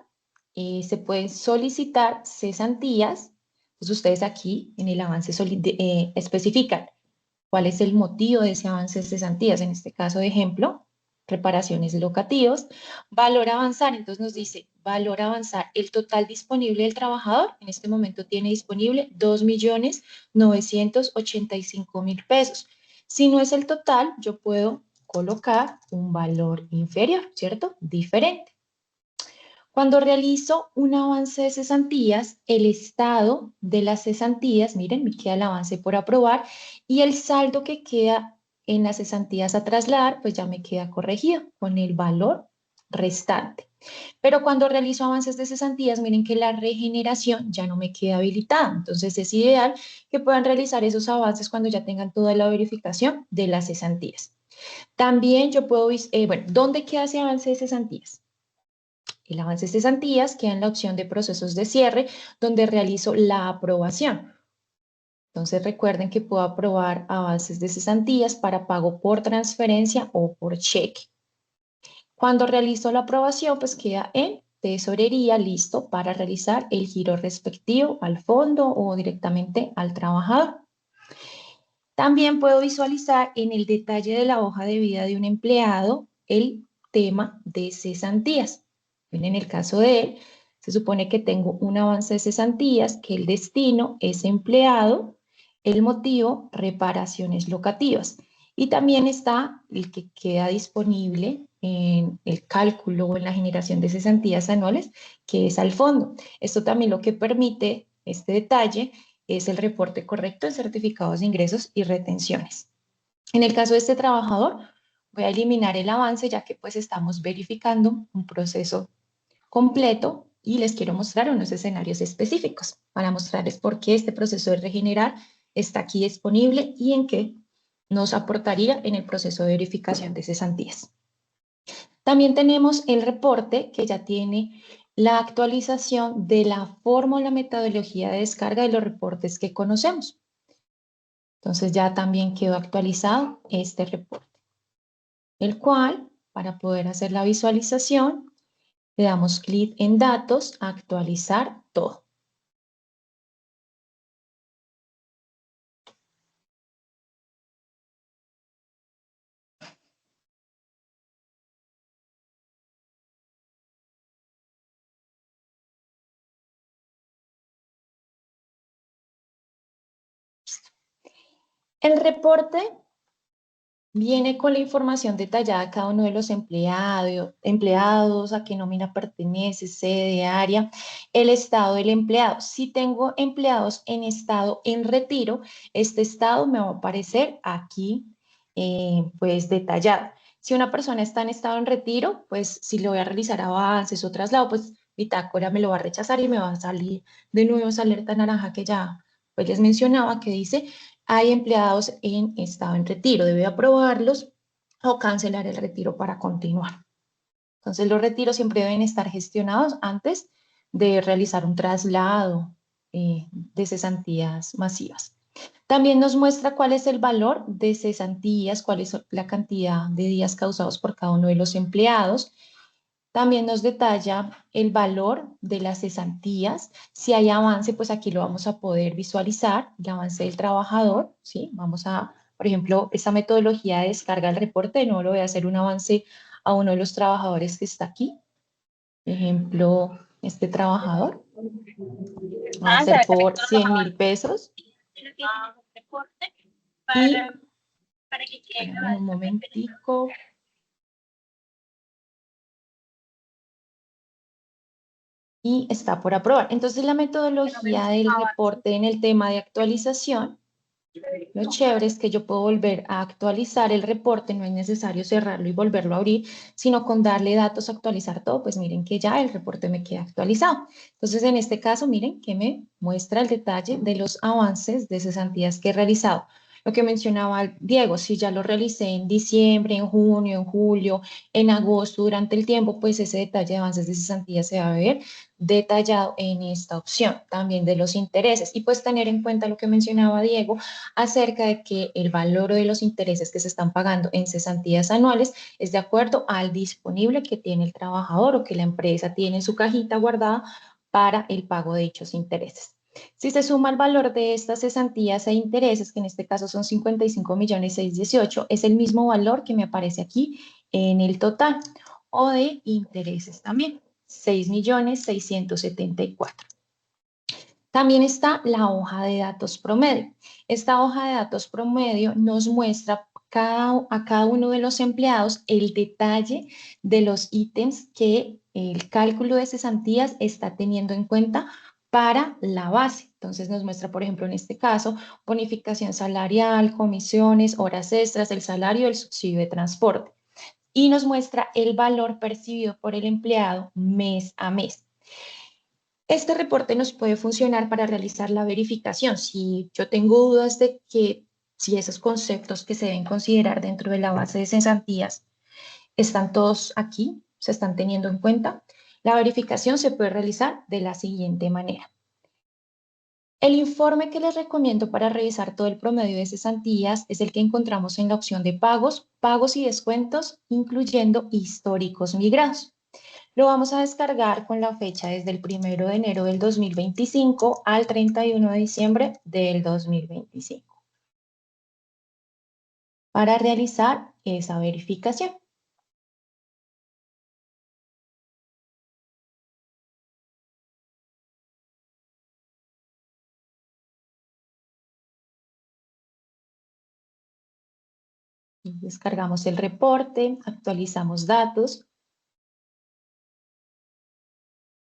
se pueden solicitar cesantías. Entonces ustedes aquí en el avance especifican cuál es el motivo de ese avance de cesantías. En este caso de ejemplo, reparaciones locativos. Valor a avanzar, entonces nos dice, valor a avanzar, el total disponible del trabajador en este momento tiene disponible 2.985.000 pesos. Si no es el total, yo puedo colocar un valor inferior, ¿cierto? Diferente. Cuando realizo un avance de cesantías, el estado de las cesantías, miren, me queda el avance por aprobar y el saldo que queda en las cesantías a trasladar, pues ya me queda corregido con el valor restante. Pero cuando realizo avances de cesantías, miren que la regeneración ya no me queda habilitada. Entonces es ideal que puedan realizar esos avances cuando ya tengan toda la verificación de las cesantías. También yo puedo, bueno, ¿dónde queda ese avance de cesantías? El avance de cesantías queda en la opción de procesos de cierre, donde realizo la aprobación. Entonces recuerden que puedo aprobar avances de cesantías para pago por transferencia o por cheque. Cuando realizo la aprobación, pues queda en tesorería listo para realizar el giro respectivo al fondo o directamente al trabajador. También puedo visualizar en el detalle de la hoja de vida de un empleado el tema de cesantías. En el caso de él, se supone que tengo un avance de cesantías, que el destino es empleado, el motivo, reparaciones locativas. Y también está el que queda disponible en el cálculo o en la generación de cesantías anuales, que es al fondo. Esto también lo que permite, este detalle, es el reporte correcto de certificados de ingresos y retenciones. En el caso de este trabajador, voy a eliminar el avance ya que pues estamos verificando un proceso completo y les quiero mostrar unos escenarios específicos para mostrarles por qué este proceso de regenerar está aquí disponible y en qué nos aportaría en el proceso de verificación de cesantías. También tenemos el reporte que ya tiene la actualización de la forma o la metodología de descarga de los reportes que conocemos. Entonces ya también quedó actualizado este reporte, el cual, para poder hacer la visualización, le damos clic en datos, actualizar todo. El reporte viene con la información detallada de cada uno de los empleados, a qué nómina pertenece, sede, área, el estado del empleado. Si tengo empleados en estado en retiro, este estado me va a aparecer aquí, pues detallado. Si una persona está en estado en retiro, pues si le voy a realizar avances o traslado, pues bitácora me lo va a rechazar y me va a salir de nuevo esa alerta naranja que ya pues les mencionaba, que dice hay empleados en estado en retiro, debe aprobarlos o cancelar el retiro para continuar. Entonces los retiros siempre deben estar gestionados antes de realizar un traslado de cesantías masivas. También nos muestra cuál es el valor de cesantías, cuál es la cantidad de días causados por cada uno de los empleados. También nos detalla el valor de las cesantías. Si hay avance, pues aquí lo vamos a poder visualizar, el avance del trabajador, ¿sí? Vamos a, por ejemplo, esa metodología de descarga del reporte, no lo voy a hacer un avance a uno de los trabajadores que está aquí. Ejemplo, este trabajador. Va a ser por 100.000 pesos. Y, espérame un momentico. Y está por aprobar. Entonces, la metodología del reporte en el tema de actualización, lo chévere es que yo puedo volver a actualizar el reporte, no es necesario cerrarlo y volverlo a abrir, sino con darle datos, actualizar todo, pues miren que ya el reporte me queda actualizado. Entonces, en este caso, miren que me muestra el detalle de los avances de cesantías que he realizado. Lo que mencionaba Diego, si ya lo realicé en diciembre, en junio, en julio, en agosto, durante el tiempo, pues ese detalle de avances de cesantías se va a ver detallado en esta opción, también de los intereses. Y pues tener en cuenta lo que mencionaba Diego acerca de que el valor de los intereses que se están pagando en cesantías anuales es de acuerdo al disponible que tiene el trabajador o que la empresa tiene en su cajita guardada para el pago de dichos intereses. Si se suma el valor de estas cesantías e intereses, que en este caso son 55.618.000, es el mismo valor que me aparece aquí en el total, o de intereses también, 6.674.000. También está la hoja de datos promedio. Esta hoja de datos promedio nos muestra a cada uno de los empleados el detalle de los ítems que el cálculo de cesantías está teniendo en cuenta para la base. Entonces nos muestra, por ejemplo, en este caso, bonificación salarial, comisiones, horas extras, el salario, el subsidio de transporte. Y nos muestra el valor percibido por el empleado mes a mes. Este reporte nos puede funcionar para realizar la verificación. Si yo tengo dudas de que si esos conceptos que se deben considerar dentro de la base de cesantías están todos aquí, se están teniendo en cuenta, la verificación se puede realizar de la siguiente manera. El informe que les recomiendo para revisar todo el promedio de cesantías es el que encontramos en la opción de pagos, pagos y descuentos, incluyendo históricos migrados. Lo vamos a descargar con la fecha desde el 1 de enero del 2025 al 31 de diciembre del 2025 para realizar esa verificación. Descargamos el reporte, actualizamos datos.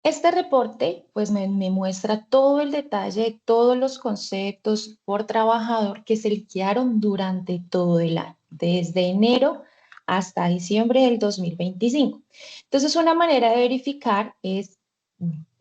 Este reporte pues me muestra todo el detalle de todos los conceptos por trabajador que se liquidaron durante todo el año, desde enero hasta diciembre del 2025. Entonces, una manera de verificar es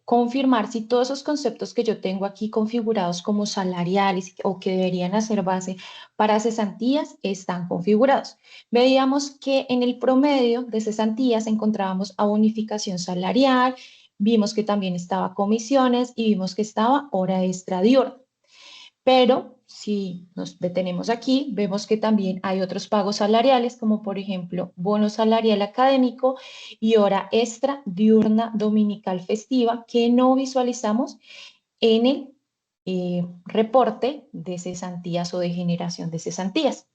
confirmar si todos esos conceptos que yo tengo aquí configurados como salariales o que deberían hacer base para cesantías están configurados. Veíamos que en el promedio de cesantías encontrábamos a bonificación salarial, vimos que también estaba comisiones y vimos que estaba hora extra diurna. Pero si nos detenemos aquí, vemos que también hay otros pagos salariales, como por ejemplo, bono salarial académico y hora extra diurna dominical festiva, que no visualizamos en el reporte de cesantías o de generación de cesantías.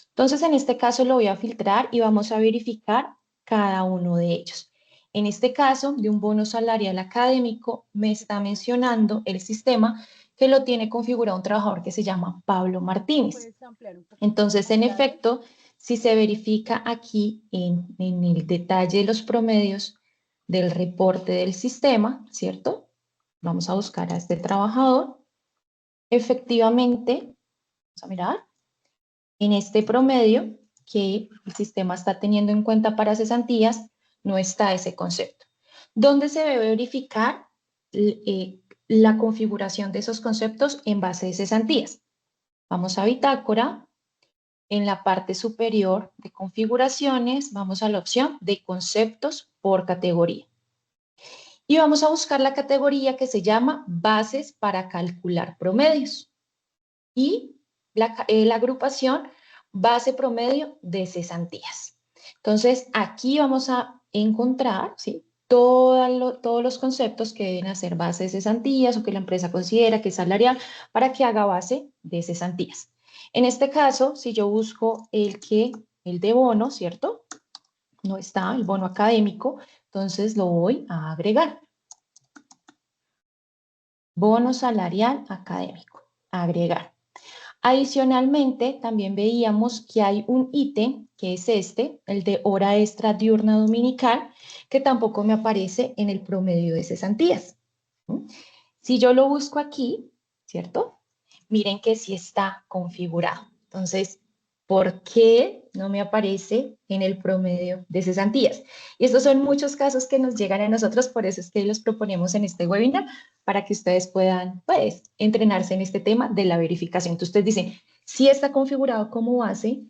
Entonces, en este caso lo voy a filtrar y vamos a verificar cada uno de ellos. En este caso, de un bono salarial académico, me está mencionando el sistema que lo tiene configurado un trabajador que se llama Pablo Martínez. Entonces, en efecto, si se verifica aquí en el detalle de los promedios del reporte del sistema, ¿cierto? Vamos a buscar a este trabajador. Efectivamente, vamos a mirar, en este promedio que el sistema está teniendo en cuenta para cesantías, no está ese concepto. ¿Dónde se debe verificar la configuración de esos conceptos en base de cesantías? Vamos a bitácora. En la parte superior de configuraciones, vamos a la opción de conceptos por categoría. Y vamos a buscar la categoría que se llama bases para calcular promedios. Y la agrupación base promedio de cesantías. Entonces, aquí vamos a encontrar, ¿sí?, todos los conceptos que deben hacer base de cesantías o que la empresa considera que es salarial para que haga base de cesantías. En este caso, si yo busco el de bono, ¿cierto? No está el bono académico, entonces lo voy a agregar. Bono salarial académico, agregar. Adicionalmente, también veíamos que hay un ítem, que es este, el de hora extra diurna dominical, que tampoco me aparece en el promedio de cesantías. Si yo lo busco aquí, ¿cierto? Miren que sí está configurado. Entonces, ¿por qué no me aparece en el promedio de cesantías? Y estos son muchos casos que nos llegan a nosotros, por eso es que los proponemos en este webinar, para que ustedes puedan, pues, entrenarse en este tema de la verificación. Entonces, ustedes dicen, sí está configurado como base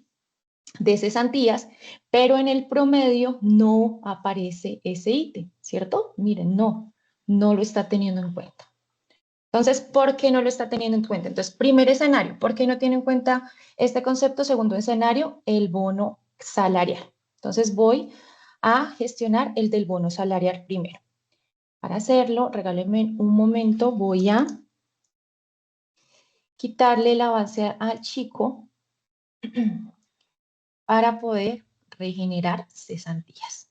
de cesantías, pero en el promedio no aparece ese ítem, ¿cierto? Miren, no lo está teniendo en cuenta. Entonces, ¿por qué no lo está teniendo en cuenta? Entonces, primer escenario, ¿por qué no tiene en cuenta este concepto? Segundo escenario, el bono salarial. Entonces, voy a gestionar el del bono salarial primero. Para hacerlo, regálenme un momento, voy a quitarle el avance al chico para poder regenerar cesantías.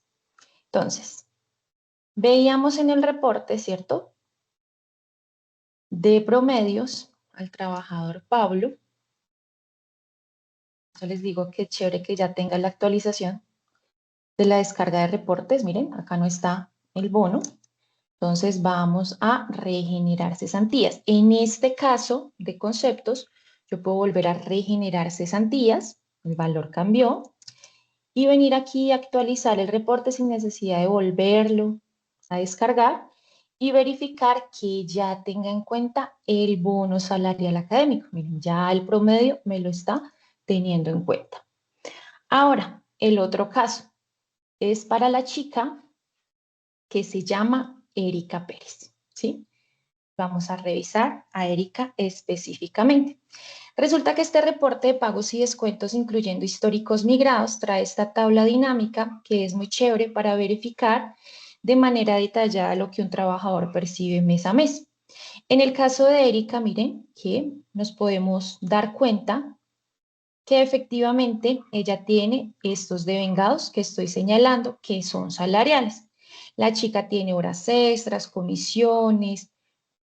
Entonces, veíamos en el reporte, ¿cierto?, de promedios al trabajador Pablo. Yo les digo que chévere que ya tenga la actualización de la descarga de reportes. Miren, acá no está el bono. Entonces vamos a regenerar cesantías. En este caso de conceptos, yo puedo volver a regenerar cesantías. El valor cambió. Y venir aquí a actualizar el reporte sin necesidad de volverlo a descargar y verificar que ya tenga en cuenta el bono salarial académico. Miren, ya el promedio me lo está teniendo en cuenta. Ahora, el otro caso es para la chica que se llama Erika Pérez, ¿sí? Vamos a revisar a Erika específicamente. Resulta que este reporte de pagos y descuentos, incluyendo históricos migrados, trae esta tabla dinámica que es muy chévere para verificar de manera detallada lo que un trabajador percibe mes a mes. En el caso de Erika, miren que nos podemos dar cuenta que efectivamente ella tiene estos devengados que estoy señalando que son salariales. La chica tiene horas extras, comisiones,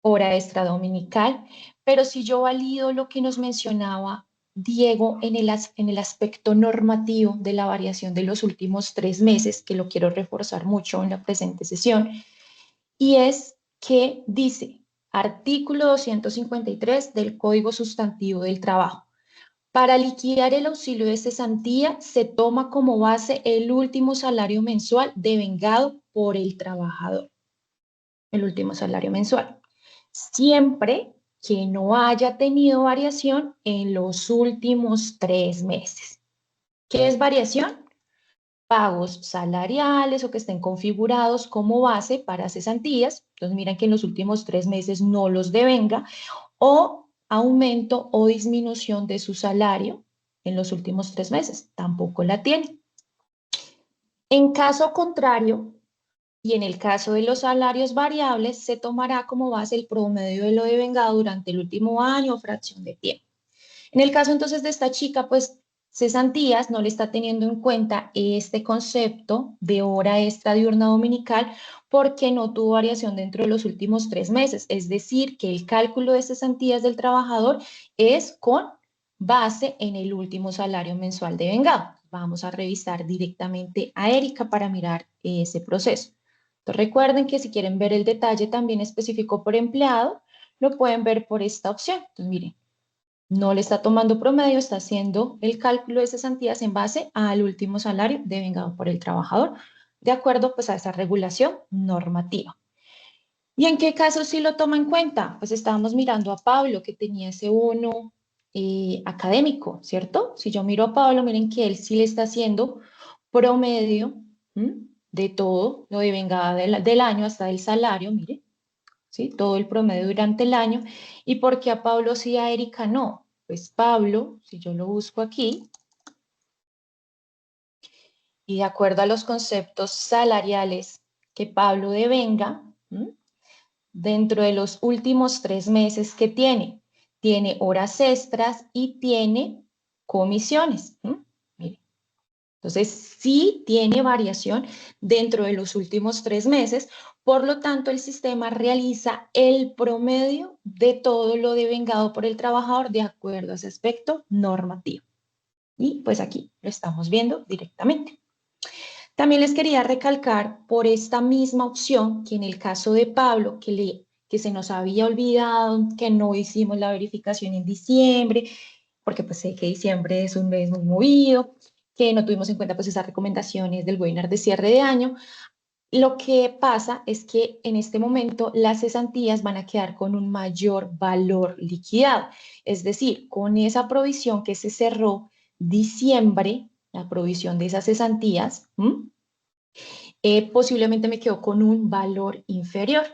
hora extra dominical, pero si yo valido lo que nos mencionaba Diego en el aspecto normativo de la variación de los últimos 3 meses, que lo quiero reforzar mucho en la presente sesión, y es que dice, artículo 253 del Código Sustantivo del Trabajo. Para liquidar el auxilio de cesantía se toma como base el último salario mensual devengado por el trabajador. El último salario mensual. Siempre que no haya tenido variación en los últimos 3 meses. ¿Qué es variación? Pagos salariales o que estén configurados como base para cesantías. Entonces, miren que en los últimos 3 meses no los devenga. O aumento o disminución de su salario en los últimos 3 meses. Tampoco la tiene. En caso contrario, y en el caso de los salarios variables, se tomará como base el promedio de lo devengado durante el último año o fracción de tiempo. En el caso entonces de esta chica, pues cesantías no le está teniendo en cuenta este concepto de hora extra diurna dominical porque no tuvo variación dentro de los últimos 3 meses. Es decir, que el cálculo de cesantías del trabajador es con base en el último salario mensual devengado. Vamos a revisar directamente a Erika para mirar ese proceso. Entonces, recuerden que si quieren ver el detalle también específico por empleado, lo pueden ver por esta opción. Entonces, miren, no le está tomando promedio, está haciendo el cálculo de cesantías en base al último salario devengado por el trabajador, de acuerdo pues a esa regulación normativa. ¿Y en qué caso sí lo toma en cuenta? Pues estábamos mirando a Pablo, que tenía ese bono académico, ¿cierto? Si yo miro a Pablo, miren que él sí le está haciendo promedio de todo lo devengado del año hasta el salario, miren, ¿sí? Todo el promedio durante el año. ¿Y por qué a Pablo sí, a Erika no? Pues Pablo, si yo lo busco aquí, y de acuerdo a los conceptos salariales que Pablo devenga, dentro de los últimos 3 meses que tiene horas extras y tiene comisiones. Mire. Entonces, sí tiene variación dentro de los últimos 3 meses, por lo tanto, el sistema realiza el promedio de todo lo devengado por el trabajador de acuerdo a ese aspecto normativo. Y pues aquí lo estamos viendo directamente. También les quería recalcar por esta misma opción que en el caso de Pablo, que se nos había olvidado, que no hicimos la verificación en diciembre, porque pues sé que diciembre es un mes muy movido, que no tuvimos en cuenta pues esas recomendaciones del webinar de cierre de año. Lo que pasa es que en este momento las cesantías van a quedar con un mayor valor liquidado, es decir, con esa provisión que se cerró diciembre, la provisión de esas cesantías, posiblemente me quedo con un valor inferior.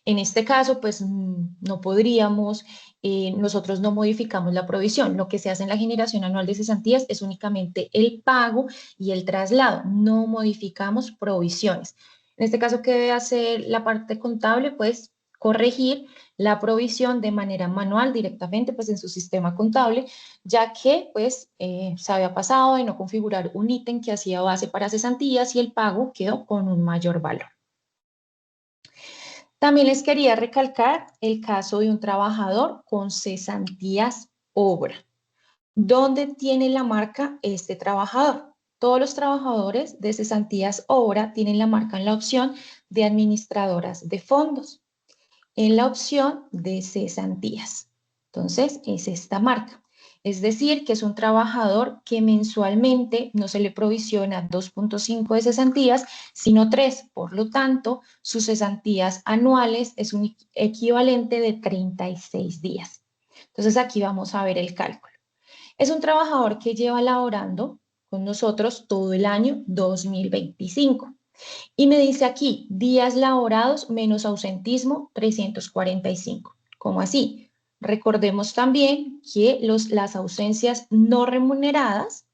En este caso, pues no podríamos, nosotros no modificamos la provisión. Lo que se hace en la generación anual de cesantías es únicamente el pago y el traslado. No modificamos provisiones. En este caso, ¿qué debe hacer la parte contable? Pues corregir la provisión de manera manual directamente pues en su sistema contable, ya que pues se había pasado de no configurar un ítem que hacía base para cesantías y el pago quedó con un mayor valor. También les quería recalcar el caso de un trabajador con cesantías obra. ¿Dónde tiene la marca este trabajador? Todos los trabajadores de cesantías obra tienen la marca en la opción de administradoras de fondos, en la opción de cesantías. Entonces, es esta marca. Es decir, que es un trabajador que mensualmente no se le provisiona 2.5 de cesantías, sino 3. Por lo tanto, sus cesantías anuales es un equivalente de 36 días. Entonces, aquí vamos a ver el cálculo. Es un trabajador que lleva laborando con nosotros todo el año 2025. Y me dice aquí, días laborados menos ausentismo, 345. ¿Cómo así? Recordemos también que las ausencias no remuneradas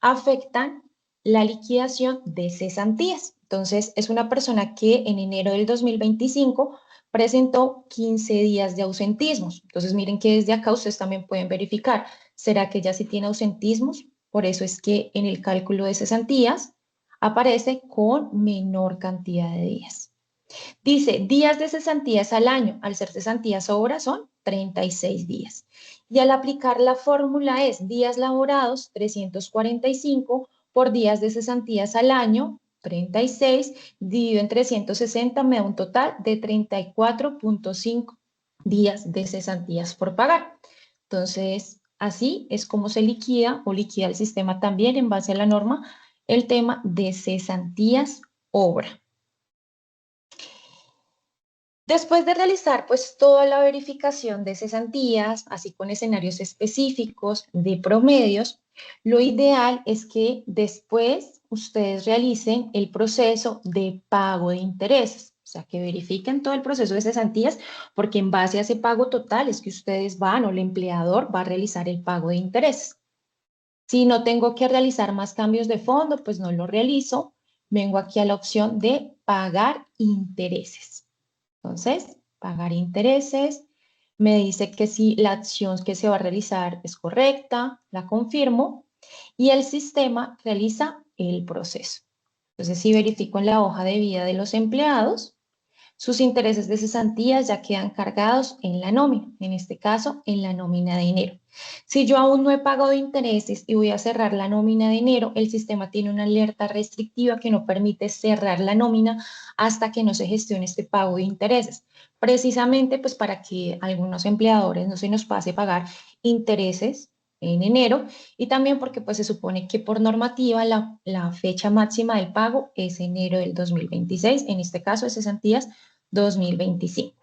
afectan la liquidación de cesantías. Entonces, es una persona que en enero del 2025 presentó 15 días de ausentismos. Entonces, miren que desde acá ustedes también pueden verificar, ¿será que ya sí tiene ausentismos? Por eso es que en el cálculo de cesantías aparece con menor cantidad de días. Dice, días de cesantías al año, al ser cesantías obra son 36 días. Y al aplicar la fórmula es días laborados 345 por días de cesantías al año 36, dividido en 360 me da un total de 34.5 días de cesantías por pagar. Entonces, así es como se liquida o liquida el sistema también en base a la norma el tema de cesantías obra. Después de realizar pues toda la verificación de cesantías, así con escenarios específicos de promedios, lo ideal es que después ustedes realicen el proceso de pago de intereses. O sea, que verifiquen todo el proceso de cesantías, porque en base a ese pago total es que ustedes van o el empleador va a realizar el pago de intereses. Si no tengo que realizar más cambios de fondo, pues no lo realizo. Vengo aquí a la opción de pagar intereses. Entonces, pagar intereses. Me dice que si la acción que se va a realizar es correcta, la confirmo y el sistema realiza el proceso. Entonces, si verifico en la hoja de vida de los empleados, sus intereses de cesantías ya quedan cargados en la nómina, en este caso en la nómina de enero. Si yo aún no he pagado intereses y voy a cerrar la nómina de enero, el sistema tiene una alerta restrictiva que no permite cerrar la nómina hasta que no se gestione este pago de intereses. Precisamente pues para que a algunos empleadores no se nos pase pagar intereses en enero y también porque pues se supone que por normativa la fecha máxima del pago es enero del 2026, en este caso de cesantías 2025.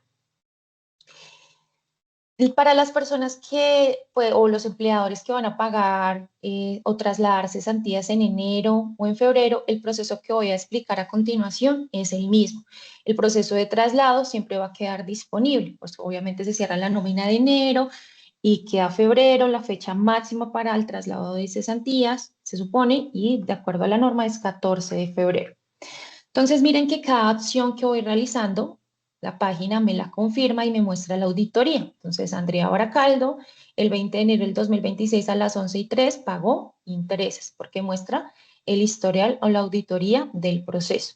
Y para las personas que, pues, o los empleadores que van a pagar o trasladar cesantías en enero o en febrero, el proceso que voy a explicar a continuación es el mismo. El proceso de traslado siempre va a quedar disponible, pues obviamente se cierra la nómina de enero y queda febrero, la fecha máxima para el traslado de cesantías, se supone, y de acuerdo a la norma es 14 de febrero. Entonces miren que cada acción que voy realizando, la página me la confirma y me muestra la auditoría. Entonces Andrea Baracaldo, el 20 de enero del 2026 a las 11:03 pagó intereses porque muestra el historial o la auditoría del proceso.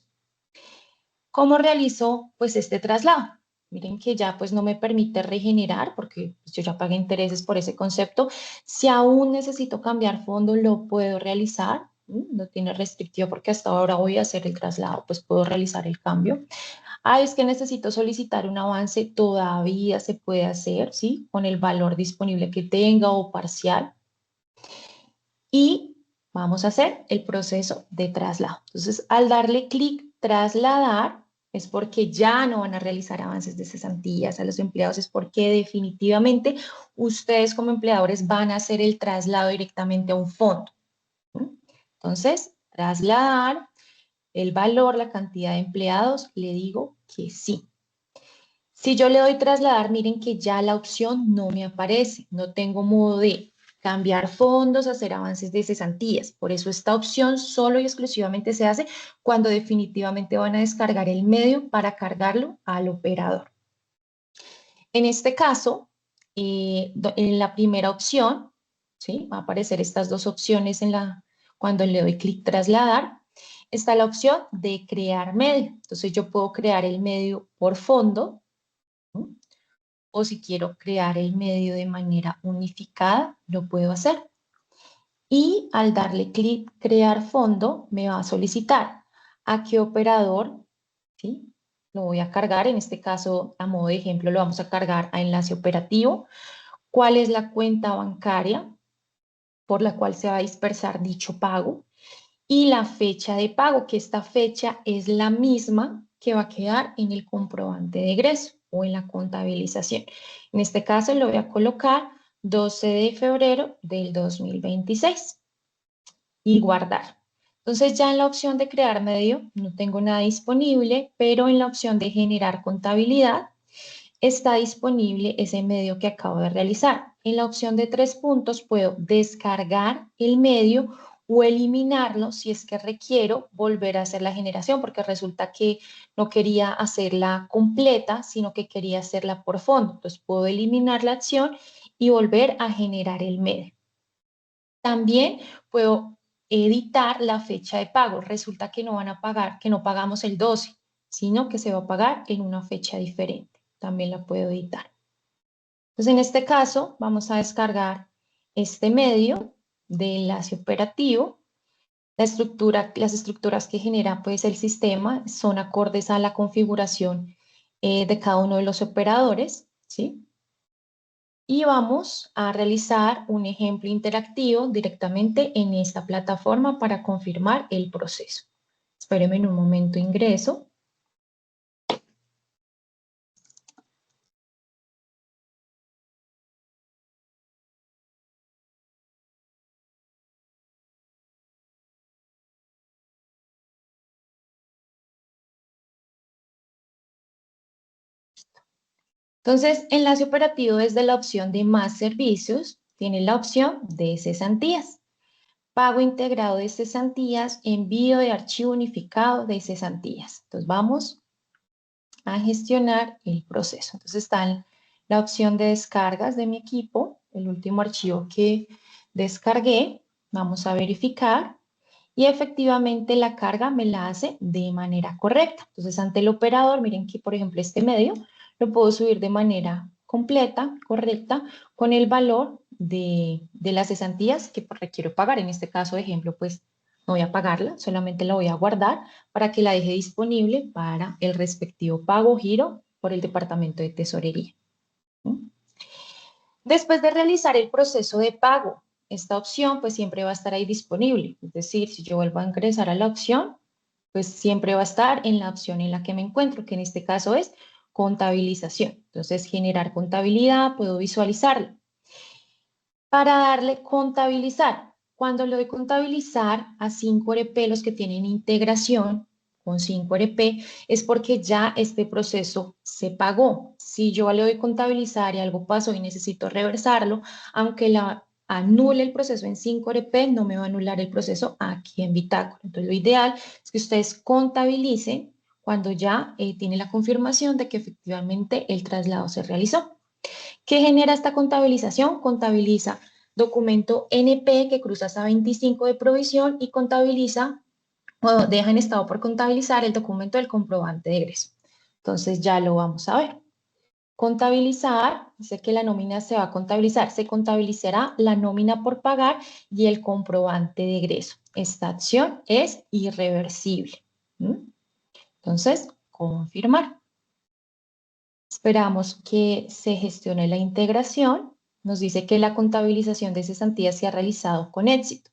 ¿Cómo realizo pues este traslado? Miren que ya pues no me permite regenerar porque yo ya pagué intereses por ese concepto. Si aún necesito cambiar fondo, lo puedo realizar. No tiene restrictivo porque hasta ahora voy a hacer el traslado, pues puedo realizar el cambio. Es que necesito solicitar un avance, todavía se puede hacer, ¿sí? Con el valor disponible que tenga o parcial. Y vamos a hacer el proceso de traslado. Entonces, al darle clic trasladar, es porque ya no van a realizar avances de cesantías a los empleados, es porque definitivamente ustedes como empleadores van a hacer el traslado directamente a un fondo. Entonces, trasladar el valor, la cantidad de empleados, le digo que sí. Si yo le doy trasladar, miren que ya la opción no me aparece, no tengo modo de cambiar fondos, hacer avances de cesantías. Por eso esta opción solo y exclusivamente se hace cuando definitivamente van a descargar el medio para cargarlo al operador. En este caso, en la primera opción, ¿sí? Va a aparecer estas dos opciones cuando le doy clic trasladar. está la opción de crear medio. Entonces yo puedo crear el medio por fondo, ¿no? O si quiero crear el medio de manera unificada, lo puedo hacer. Y al darle clic crear fondo, me va a solicitar a qué operador, ¿sí? Lo voy a cargar, en este caso, a modo de ejemplo, lo vamos a cargar a enlace operativo. ¿Cuál es la cuenta bancaria por la cual se va a dispersar dicho pago? Y la fecha de pago, que esta fecha es la misma que va a quedar en el comprobante de egreso o en la contabilización. En este caso lo voy a colocar 12 de febrero del 2026 y guardar. Entonces ya en la opción de crear medio no tengo nada disponible, pero en la opción de generar contabilidad está disponible ese medio que acabo de realizar. En la opción de 3 puntos puedo descargar el medio o eliminarlo si es que requiero volver a hacer la generación, porque resulta que no quería hacerla completa, sino que quería hacerla por fondo. Entonces puedo eliminar la acción y volver a generar el medio. También puedo editar la fecha de pago. Resulta que no van a pagar, que no pagamos el 12, sino que se va a pagar en una fecha diferente. También la puedo editar. Entonces, en este caso, vamos a descargar este medio de enlace operativo. Las estructuras que genera pues, el sistema son acordes a la configuración de cada uno de los operadores, ¿sí? Y vamos a realizar un ejemplo interactivo directamente en esta plataforma para confirmar el proceso. Espérenme en un momento, ingreso. Entonces, enlace operativo desde la opción de más servicios, tiene la opción de cesantías. Pago integrado de cesantías, envío de archivo unificado de cesantías. Entonces, vamos a gestionar el proceso. Entonces, está la opción de descargas de mi equipo, el último archivo que descargué. Vamos a verificar. Y efectivamente la carga me la hace de manera correcta. Entonces, ante el operador, miren que, por ejemplo, este medio lo puedo subir de manera completa, correcta, con el valor de las cesantías que requiero pagar. En este caso, de ejemplo, pues no voy a pagarla, solamente la voy a guardar para que la deje disponible para el respectivo pago o giro por el Departamento de Tesorería. Después de realizar el proceso de pago, esta opción pues siempre va a estar ahí disponible. Es decir, si yo vuelvo a ingresar a la opción, pues siempre va a estar en la opción en la que me encuentro, que en este caso es contabilización. Entonces, generar contabilidad, puedo visualizarlo. Para darle contabilizar, cuando le doy contabilizar a 5RP, los que tienen integración con 5RP, es porque ya este proceso se pagó. Si yo le doy contabilizar y algo pasó y necesito reversarlo, aunque la anule el proceso en 5RP, no me va a anular el proceso aquí en Bitácora. Entonces, lo ideal es que ustedes contabilicen cuando ya tiene la confirmación de que efectivamente el traslado se realizó. ¿Qué genera esta contabilización? Contabiliza documento NP que cruza hasta 25 de provisión y contabiliza o deja en estado por contabilizar el documento del comprobante de egreso. Entonces ya lo vamos a ver. Contabilizar, dice que la nómina se va a contabilizar, se contabilizará la nómina por pagar y el comprobante de egreso. Esta acción es irreversible. Entonces, confirmar. Esperamos que se gestione la integración. Nos dice que la contabilización de cesantías se ha realizado con éxito.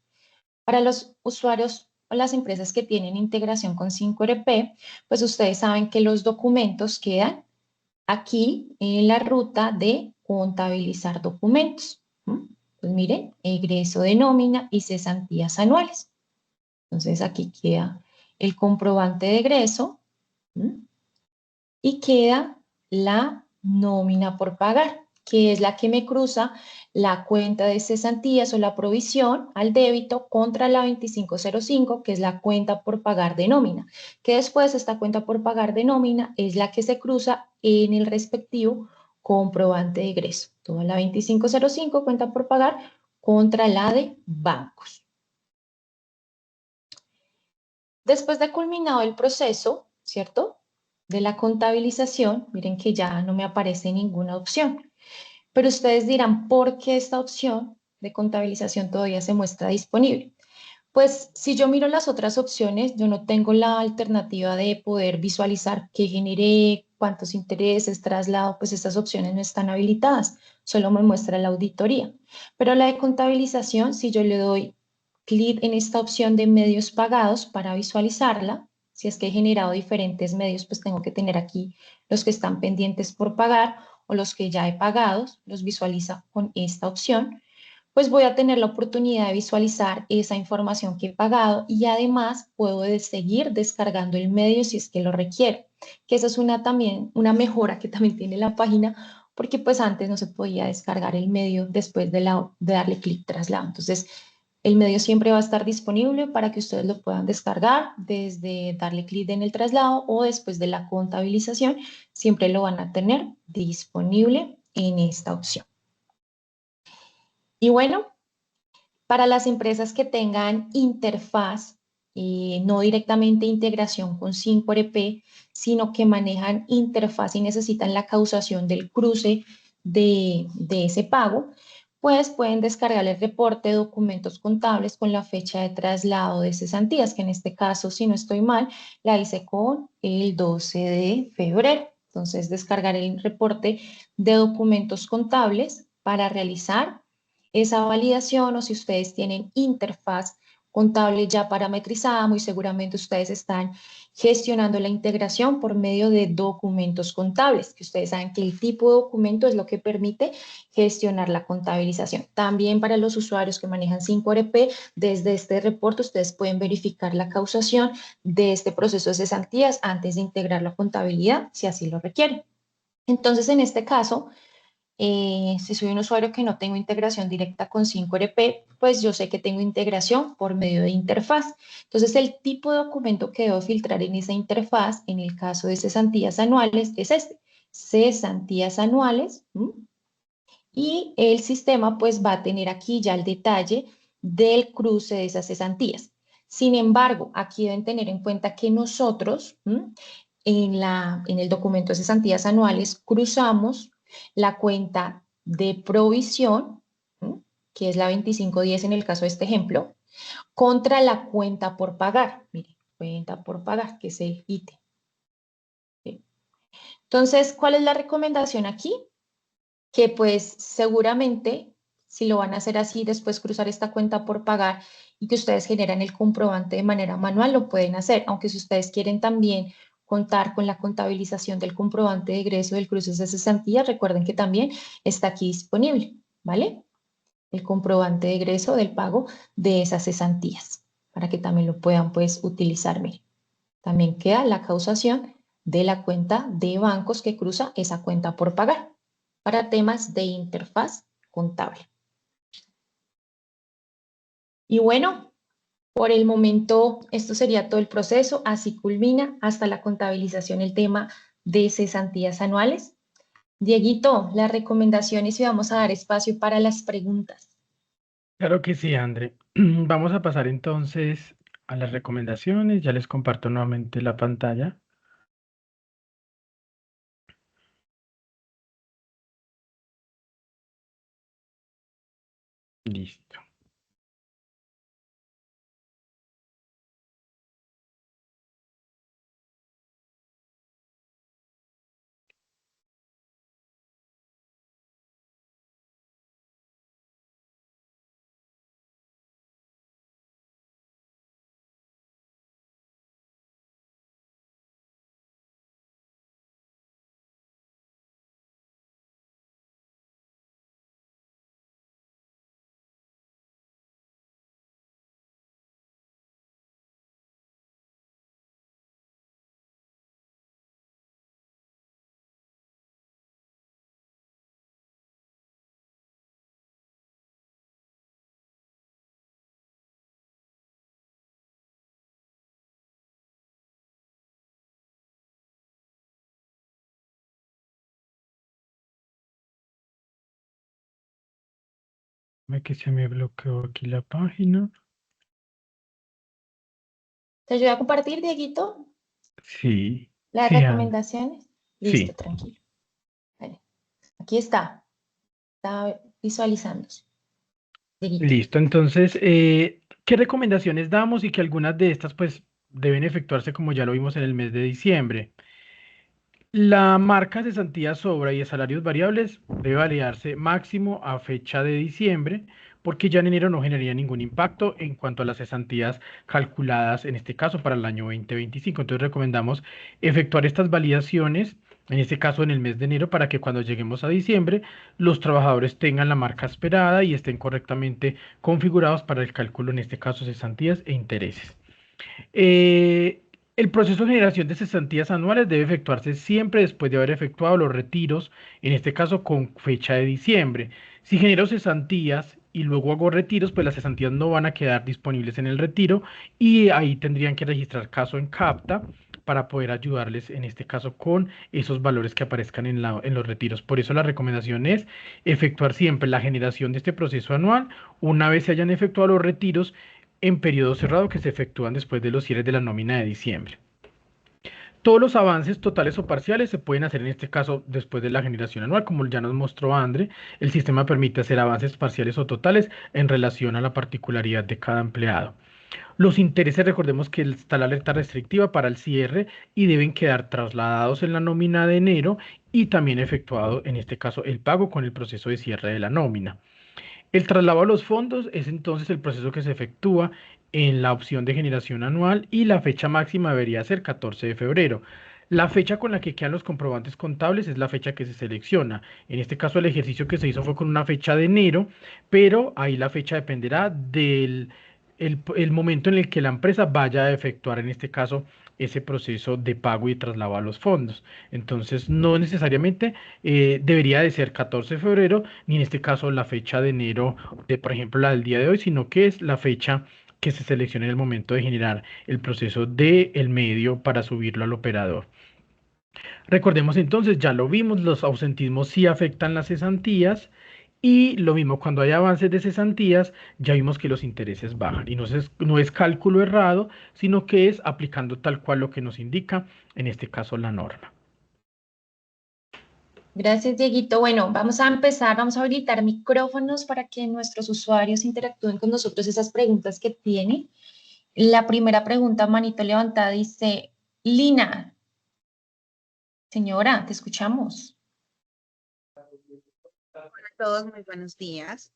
Para los usuarios o las empresas que tienen integración con 5RP, pues ustedes saben que los documentos quedan aquí en la ruta de contabilizar documentos. Pues miren, egreso de nómina y cesantías anuales. Entonces aquí queda el comprobante de egreso y queda la nómina por pagar, que es la que me cruza la cuenta de cesantías o la provisión al débito contra la 2505, que es la cuenta por pagar de nómina, que después esta cuenta por pagar de nómina es la que se cruza en el respectivo comprobante de egreso. Toda la 2505, cuenta por pagar, contra la de bancos. Después de culminado el proceso, ¿cierto? De la contabilización, miren que ya no me aparece ninguna opción. Pero ustedes dirán, ¿por qué esta opción de contabilización todavía se muestra disponible? Pues si yo miro las otras opciones, yo no tengo la alternativa de poder visualizar qué generé, cuántos intereses, traslado, pues estas opciones no están habilitadas, solo me muestra la auditoría. Pero la de contabilización, si yo le doy clic en esta opción de medios pagados para visualizarla, si es que he generado diferentes medios, pues tengo que tener aquí los que están pendientes por pagar o los que ya he pagado, los visualiza con esta opción, pues voy a tener la oportunidad de visualizar esa información que he pagado y además puedo seguir descargando el medio si es que lo requiero, que esa es también una mejora que también tiene la página, porque pues antes no se podía descargar el medio después de darle clic traslado. Entonces, el medio siempre va a estar disponible para que ustedes lo puedan descargar desde darle clic en el traslado o después de la contabilización, siempre lo van a tener disponible en esta opción. Y bueno, para las empresas que tengan interfaz, no directamente integración con 5RP, sino que manejan interfaz y necesitan la causación del cruce de ese pago, pues pueden descargar el reporte de documentos contables con la fecha de traslado de cesantías, que en este caso, si no estoy mal, la hice con el 12 de febrero. Entonces, descargar el reporte de documentos contables para realizar esa validación, o si ustedes tienen interfaz contable ya parametrizada, muy seguramente ustedes están gestionando la integración por medio de documentos contables, que ustedes saben que el tipo de documento es lo que permite gestionar la contabilización. También para los usuarios que manejan 5RP, desde este reporte ustedes pueden verificar la causación de este proceso de cesantías antes de integrar la contabilidad, si así lo requieren. Entonces, en este caso, si soy un usuario que no tengo integración directa con 5RP, pues yo sé que tengo integración por medio de interfaz. Entonces, el tipo de documento que debo filtrar en esa interfaz, en el caso de cesantías anuales, es este, cesantías anuales, y el sistema pues va a tener aquí ya el detalle del cruce de esas cesantías. Sin embargo, aquí deben tener en cuenta que nosotros en el documento de cesantías anuales cruzamos la cuenta de provisión, que es la 2510 en el caso de este ejemplo, contra la cuenta por pagar. Mire, cuenta por pagar, que es el ítem. ¿Sí? Entonces, ¿cuál es la recomendación aquí? Que pues seguramente si lo van a hacer así, después cruzar esta cuenta por pagar y que ustedes generan el comprobante de manera manual, lo pueden hacer, aunque si ustedes quieren también contar con la contabilización del comprobante de egreso del cruce de cesantía, recuerden que también está aquí disponible, ¿vale? El comprobante de egreso del pago de esas cesantías, para que también lo puedan pues utilizar. Miren, también queda la causación de la cuenta de bancos que cruza esa cuenta por pagar para temas de interfaz contable. Y bueno, por el momento esto sería todo el proceso, así culmina hasta la contabilización el tema de cesantías anuales. Dieguito, las recomendaciones y vamos a dar espacio para las preguntas. Claro que sí, André. Vamos a pasar entonces a las recomendaciones. Ya les comparto nuevamente la pantalla. Listo. Ve que se me bloqueó aquí la página. ¿Te ayuda a compartir, Dieguito, Sí, las sí, André. recomendaciones? Listo, Sí, tranquilo. Vale. Aquí está visualizándose, Dieguito. listo. Entonces, ¿qué recomendaciones damos y que algunas de estas pues deben efectuarse como ya lo vimos en el mes de diciembre? La marca cesantía sobra y de salarios variables debe validarse máximo a fecha de diciembre, porque ya en enero no generaría ningún impacto en cuanto a las cesantías calculadas, en este caso para el año 2025. Entonces recomendamos efectuar estas validaciones, en este caso en el mes de enero, para que cuando lleguemos a diciembre los trabajadores tengan la marca esperada y estén correctamente configurados para el cálculo, en este caso cesantías e intereses. Eh, el proceso de generación de cesantías anuales debe efectuarse siempre después de haber efectuado los retiros, en este caso con fecha de diciembre. Si genero cesantías y luego hago retiros, pues las cesantías no van a quedar disponibles en el retiro y ahí tendrían que registrar caso en CAPTA para poder ayudarles en este caso con esos valores que aparezcan en los retiros. Por eso la recomendación es efectuar siempre la generación de este proceso anual una vez se hayan efectuado los retiros en periodo cerrado que se efectúan después de los cierres de la nómina de diciembre. Todos los avances totales o parciales se pueden hacer en este caso después de la generación anual, como ya nos mostró Andre. El sistema permite hacer avances parciales o totales en relación a la particularidad de cada empleado. Los intereses, recordemos que está la alerta restrictiva para el cierre y deben quedar trasladados en la nómina de enero y también efectuado, en este caso, el pago con el proceso de cierre de la nómina. El traslado a los fondos es entonces el proceso que se efectúa en la opción de generación anual y la fecha máxima debería ser 14 de febrero. La fecha con la que quedan los comprobantes contables es la fecha que se selecciona. En este caso el ejercicio que se hizo fue con una fecha de enero, pero ahí la fecha dependerá del el momento en el que la empresa vaya a efectuar, en este caso, ese proceso de pago y traslado a los fondos. Entonces, no necesariamente debería de ser 14 de febrero, ni en este caso la fecha de enero de, por ejemplo, la del día de hoy, sino que es la fecha que se selecciona en el momento de generar el proceso del medio para subirlo al operador. Recordemos entonces, ya lo vimos, los ausentismos sí afectan las cesantías y lo mismo cuando hay avances de cesantías, ya vimos que los intereses bajan y no es cálculo errado, sino que es aplicando tal cual lo que nos indica, en este caso, la norma. Gracias, Dieguito. Bueno, vamos a empezar, vamos a habilitar micrófonos para que nuestros usuarios interactúen con nosotros esas preguntas que tienen. La primera pregunta, manito levantada, dice, Lina, señora, te escuchamos. Hola a todos, muy buenos días.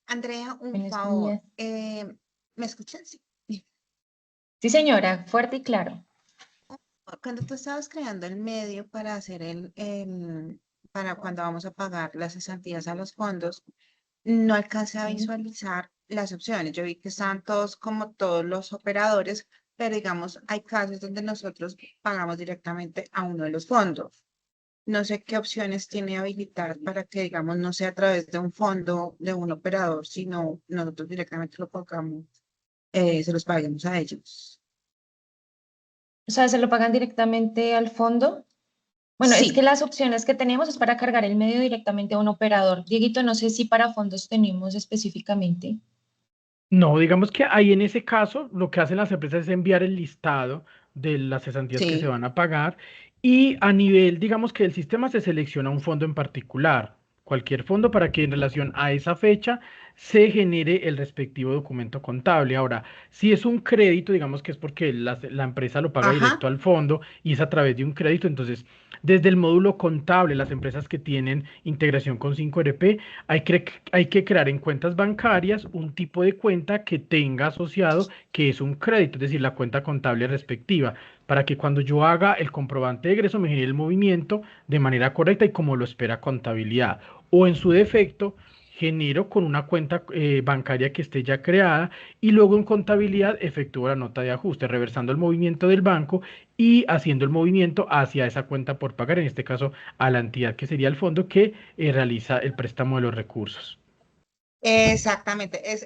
Andrea, un Buenos favor, días. ¿me escuchan? Sí. Sí, señora, fuerte y claro. Cuando tú estabas creando el medio para hacer para cuando vamos a pagar las cesantías a los fondos, no alcancé a Sí. visualizar las opciones. Yo vi que estaban todos como todos los operadores, pero digamos, hay casos donde nosotros pagamos directamente a uno de los fondos. No sé qué opciones tiene habilitar para que, digamos, no sea a través de un fondo de un operador, sino nosotros directamente lo pagamos, se los paguemos a ellos. O sea, ¿se lo pagan directamente al fondo? Bueno, es que Sí, las opciones que tenemos es para cargar el medio directamente a un operador. Dieguito, no sé si para fondos tenemos específicamente. No, digamos que ahí en ese caso lo que hacen las empresas es enviar el listado de las cesantías que se sí. van a pagar y a nivel, digamos que el sistema se selecciona un fondo en particular, cualquier fondo para que en relación a esa fecha se genere el respectivo documento contable. Ahora, si es un crédito, digamos que es porque la empresa lo paga directo Ajá. al fondo y es a través de un crédito, entonces desde el módulo contable, las empresas que tienen integración con 5RP, hay que crear en cuentas bancarias un tipo de cuenta que tenga asociado que es un crédito, es decir, la cuenta contable respectiva, para que cuando yo haga el comprobante de egreso me genere el movimiento de manera correcta y como lo espera contabilidad. O en su defecto, genero con una cuenta bancaria que esté ya creada y luego en contabilidad efectúo la nota de ajuste, reversando el movimiento del banco y haciendo el movimiento hacia esa cuenta por pagar, en este caso a la entidad que sería el fondo que realiza el préstamo de los recursos. Exactamente, es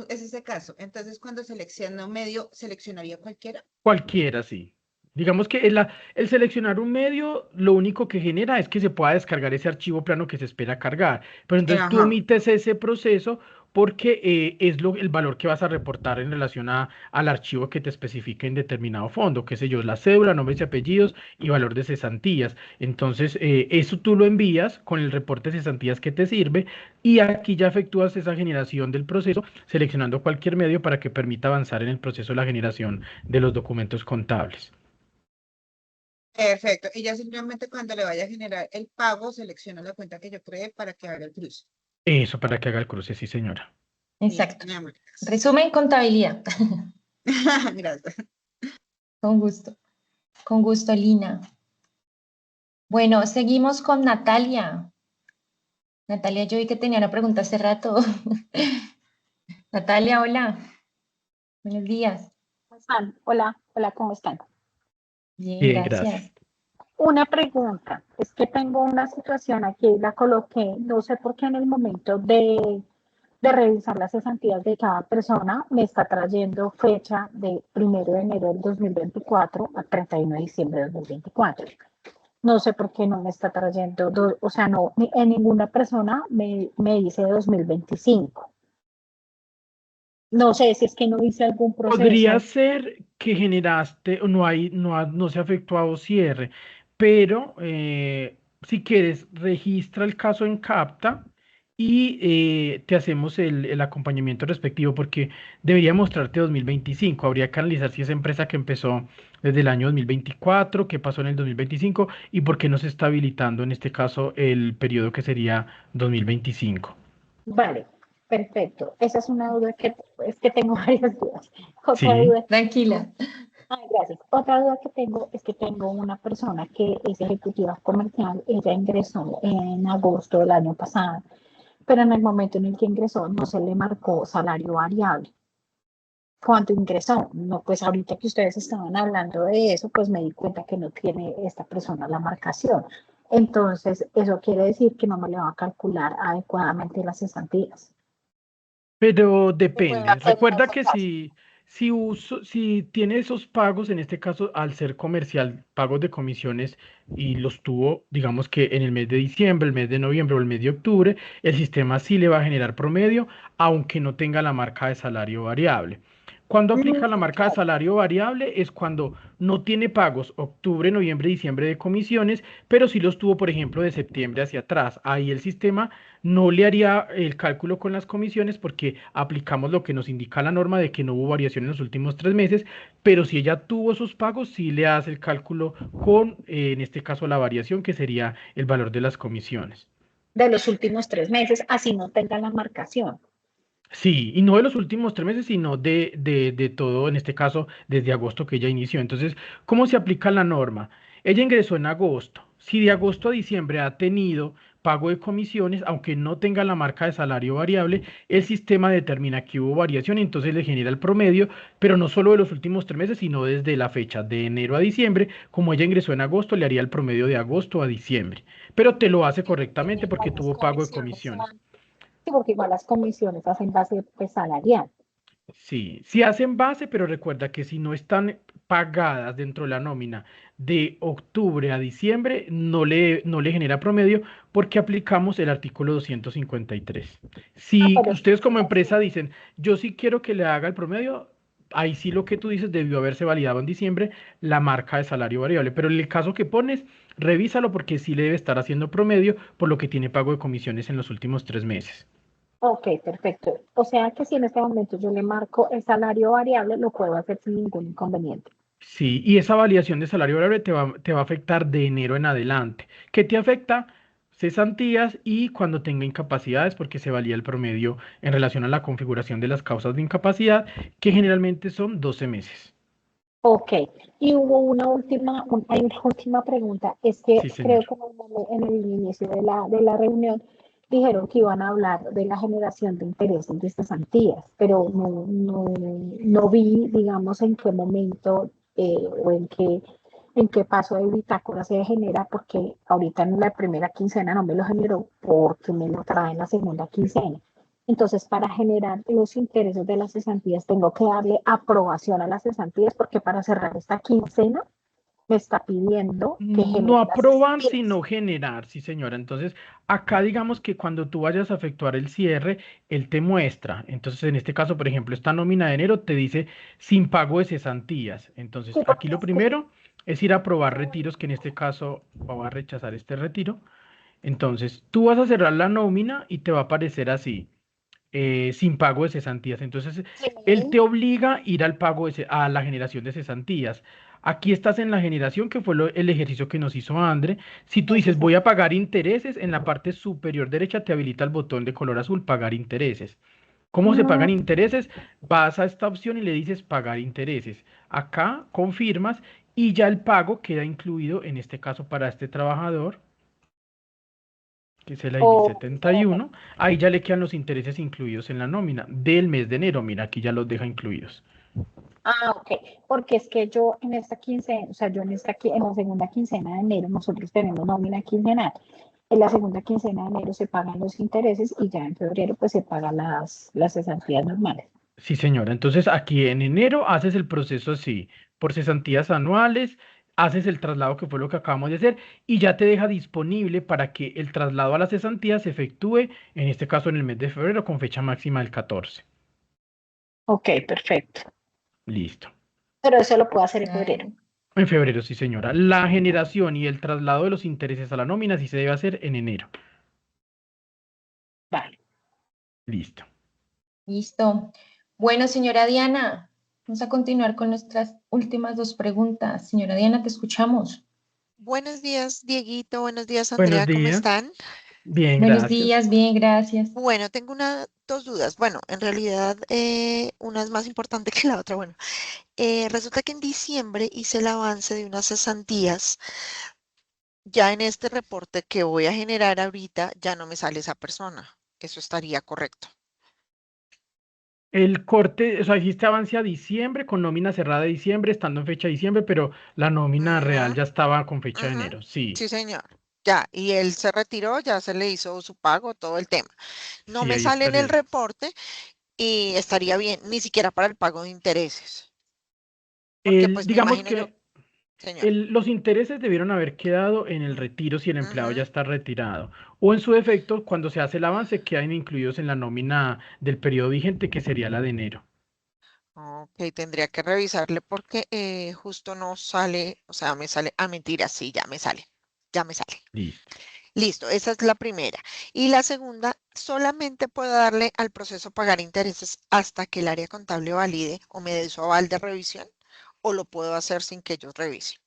ese caso. Entonces, cuando selecciono un medio, ¿seleccionaría cualquiera? Cualquiera, sí. Digamos que el seleccionar un medio, lo único que genera es que se pueda descargar ese archivo plano que se espera cargar. Pero entonces tú Ajá. omites ese proceso porque es el valor que vas a reportar en relación al archivo que te especifique en determinado fondo, qué sé yo, la cédula, nombres y apellidos y valor de cesantías. Entonces, eso tú lo envías con el reporte de cesantías que te sirve y aquí ya efectúas esa generación del proceso seleccionando cualquier medio para que permita avanzar en el proceso de la generación de los documentos contables. Perfecto. Y ya simplemente cuando le vaya a generar el pago, selecciono la cuenta que yo creé para que haga el cruce. Eso para que haga el cruce, sí, señora. Exacto. Mi amor. Resumen, contabilidad. Gracias. Con gusto, Lina. Bueno, seguimos con Natalia. Natalia, yo vi que tenía una pregunta hace rato. Natalia, hola. Buenos días. ¿Cómo están? Hola, hola, ¿cómo están? Bien, Bien, gracias. gracias. Una pregunta, es que tengo una situación aquí, la coloqué, no sé por qué en el momento de revisar las cesantías de cada persona, me está trayendo fecha de 1 de enero del 2024 a 31 de diciembre del 2024. No sé por qué no me está trayendo, o sea, no, en ninguna persona me dice 2025. No sé si es que no hice algún Podría proceso. ser que generaste, o no se ha efectuado cierre, pero si quieres, registra el caso en CAPTA y te hacemos el acompañamiento respectivo porque debería mostrarte 2025. Habría que analizar si esa empresa que empezó desde el año 2024, qué pasó en el 2025 y por qué no se está habilitando en este caso el periodo que sería 2025. Vale, perfecto. Esa es una duda es que tengo varias dudas. Otra Sí. duda, Tranquila. ay, gracias. Otra duda que tengo es que tengo una persona que es ejecutiva comercial. Ella ingresó en agosto del año pasado, pero en el momento en el que ingresó no se le marcó salario variable. ¿Cuánto ingresó? No, pues ahorita que ustedes estaban hablando de eso, pues me di cuenta que no tiene esta persona la marcación. Entonces, eso quiere decir que no me le va a calcular adecuadamente las cesantías. Pero ¿Qué puedo depende. hacer en Recuerda ese que caso? si tiene esos pagos, en este caso, al ser comercial, pagos de comisiones, y los tuvo, digamos que en el mes de diciembre, el mes de noviembre o el mes de octubre, el sistema sí le va a generar promedio, aunque no tenga la marca de salario variable. Cuando aplica la marca de salario variable es cuando no tiene pagos octubre, noviembre, diciembre de comisiones, pero sí los tuvo, por ejemplo, de septiembre hacia atrás. Ahí el sistema no le haría el cálculo con las comisiones porque aplicamos lo que nos indica la norma de que no hubo variación en los últimos 3 meses, pero si ella tuvo esos pagos, sí le hace el cálculo con, en este caso, la variación que sería el valor de las comisiones. De los últimos 3 meses, así no tenga la marcación. Sí, y no de los últimos 3 meses, sino de todo, en este caso, desde agosto que ella inició. Entonces, ¿cómo se aplica la norma? Ella ingresó en agosto. Si de agosto a diciembre ha tenido pago de comisiones, aunque no tenga la marca de salario variable, el sistema determina que hubo variación y entonces le genera el promedio, pero no solo de los últimos 3 meses, sino desde la fecha de enero a diciembre. Como ella ingresó en agosto, le haría el promedio de agosto a diciembre. Pero te lo hace correctamente porque Igual las tuvo pago de comisiones comisiones. sí, porque igual las comisiones hacen base pues, salarial. Sí, sí hacen base, pero recuerda que si no están pagadas dentro de la nómina de octubre a diciembre, no le genera promedio porque aplicamos el artículo 253. Si Pero ustedes como empresa dicen, yo sí quiero que le haga el promedio, ahí sí lo que tú dices debió haberse validado en diciembre la marca de salario variable, pero en el caso que pones, revísalo porque sí le debe estar haciendo promedio por lo que tiene pago de comisiones en los últimos 3 meses. ok, perfecto. O sea que si en este momento yo le marco el salario variable, lo puedo hacer sin ningún inconveniente. Sí, y esa validación de salario variable te va a afectar de enero en adelante. ¿Qué te afecta? Cesantías y cuando tenga incapacidades, porque se valía el promedio en relación a la configuración de las causas de incapacidad, que generalmente son 12 meses. Ok, y hubo hay una última pregunta. Es que Sí, creo señor. que en el inicio de la reunión dijeron que iban a hablar de la generación de intereses de cesantías, pero no vi, digamos, en qué momento o en qué paso de bitácora se genera, porque ahorita en la primera quincena no me lo generó porque me lo trae en la segunda quincena. Entonces, para generar los intereses de las cesantías, tengo que darle aprobación a las cesantías porque para cerrar esta quincena me está pidiendo que genere No las aprobar, cesantías. sino generar, sí señora. Entonces, acá digamos que cuando tú vayas a efectuar el cierre, él te muestra. Entonces, en este caso, por ejemplo, esta nómina de enero te dice sin pago de cesantías. Entonces, Sí, aquí porque lo es que primero es ir a aprobar retiros, que en este caso va a rechazar este retiro. Entonces, tú vas a cerrar la nómina y te va a aparecer así, sin pago de cesantías. Entonces, él te sí, obliga a ir al pago a la generación de cesantías. Aquí estás en la generación, que fue el ejercicio que nos hizo André. Si tú ese dices es voy a pagar intereses, en la parte superior derecha te habilita el botón de color azul, pagar intereses. ¿Cómo se pagan intereses? Vas a esta opción y le dices pagar intereses. Acá confirmas y ya el pago queda incluido, en este caso para este trabajador, que es el ID o 71, ahí ya le quedan los intereses incluidos en la nómina del mes de enero. Mira, aquí ya los deja incluidos. ok, porque es que yo en esta quincena, o sea, yo en en la segunda quincena de enero, nosotros tenemos nómina quincenal. En la segunda quincena de enero se pagan los intereses y ya en febrero pues se pagan las cesantías normales. Sí, señora. Entonces aquí en enero haces el proceso así, por cesantías anuales, haces el traslado que fue lo que acabamos de hacer y ya te deja disponible para que el traslado a las cesantías se efectúe, en este caso en el mes de febrero, con fecha máxima del 14. Ok, perfecto. Listo. Pero eso lo puedo hacer en febrero. Claro. En febrero, sí, señora. La generación y el traslado de los intereses a la nómina sí se debe hacer en enero. Vale. Listo. Listo. Bueno, señora Diana, vamos a continuar con nuestras últimas dos preguntas. Señora Diana, te escuchamos. Buenos días, Dieguito. Buenos días, Buenos Andrea. ¿Cómo días. están? Bien, Buenos gracias. días, bien, gracias. Bueno, tengo dos dudas. Bueno, en realidad una es más importante que la otra. Bueno, resulta que en diciembre hice el avance de unas cesantías. Ya en este reporte que voy a generar ahorita ya no me sale esa persona. Eso estaría correcto. El corte, o sea, hiciste avance a diciembre con nómina cerrada de diciembre, estando en fecha de diciembre, pero la nómina real Ujú, ya estaba con fecha de ujú. enero. Sí, Sí, señor. Ya, y él se retiró, ya se le hizo su pago, todo el tema. No sí, me ahí sale en el estaría. reporte y estaría bien, ni siquiera para el pago de intereses, porque pues me Digamos imagino yo, que señor. los intereses debieron haber quedado en el retiro si el empleado ya Ujú. está retirado. O en su defecto, cuando se hace el avance, quedan incluidos en la nómina del periodo vigente, que sería la de enero. Ok, tendría que revisarle porque justo no sale, o sea, me sale, mentira, sí, ya me sale. Listo. Listo, esa es la primera. Y la segunda, solamente puedo darle al proceso pagar intereses hasta que el área contable valide o me dé su aval de revisión, o lo puedo hacer sin que ellos revisen.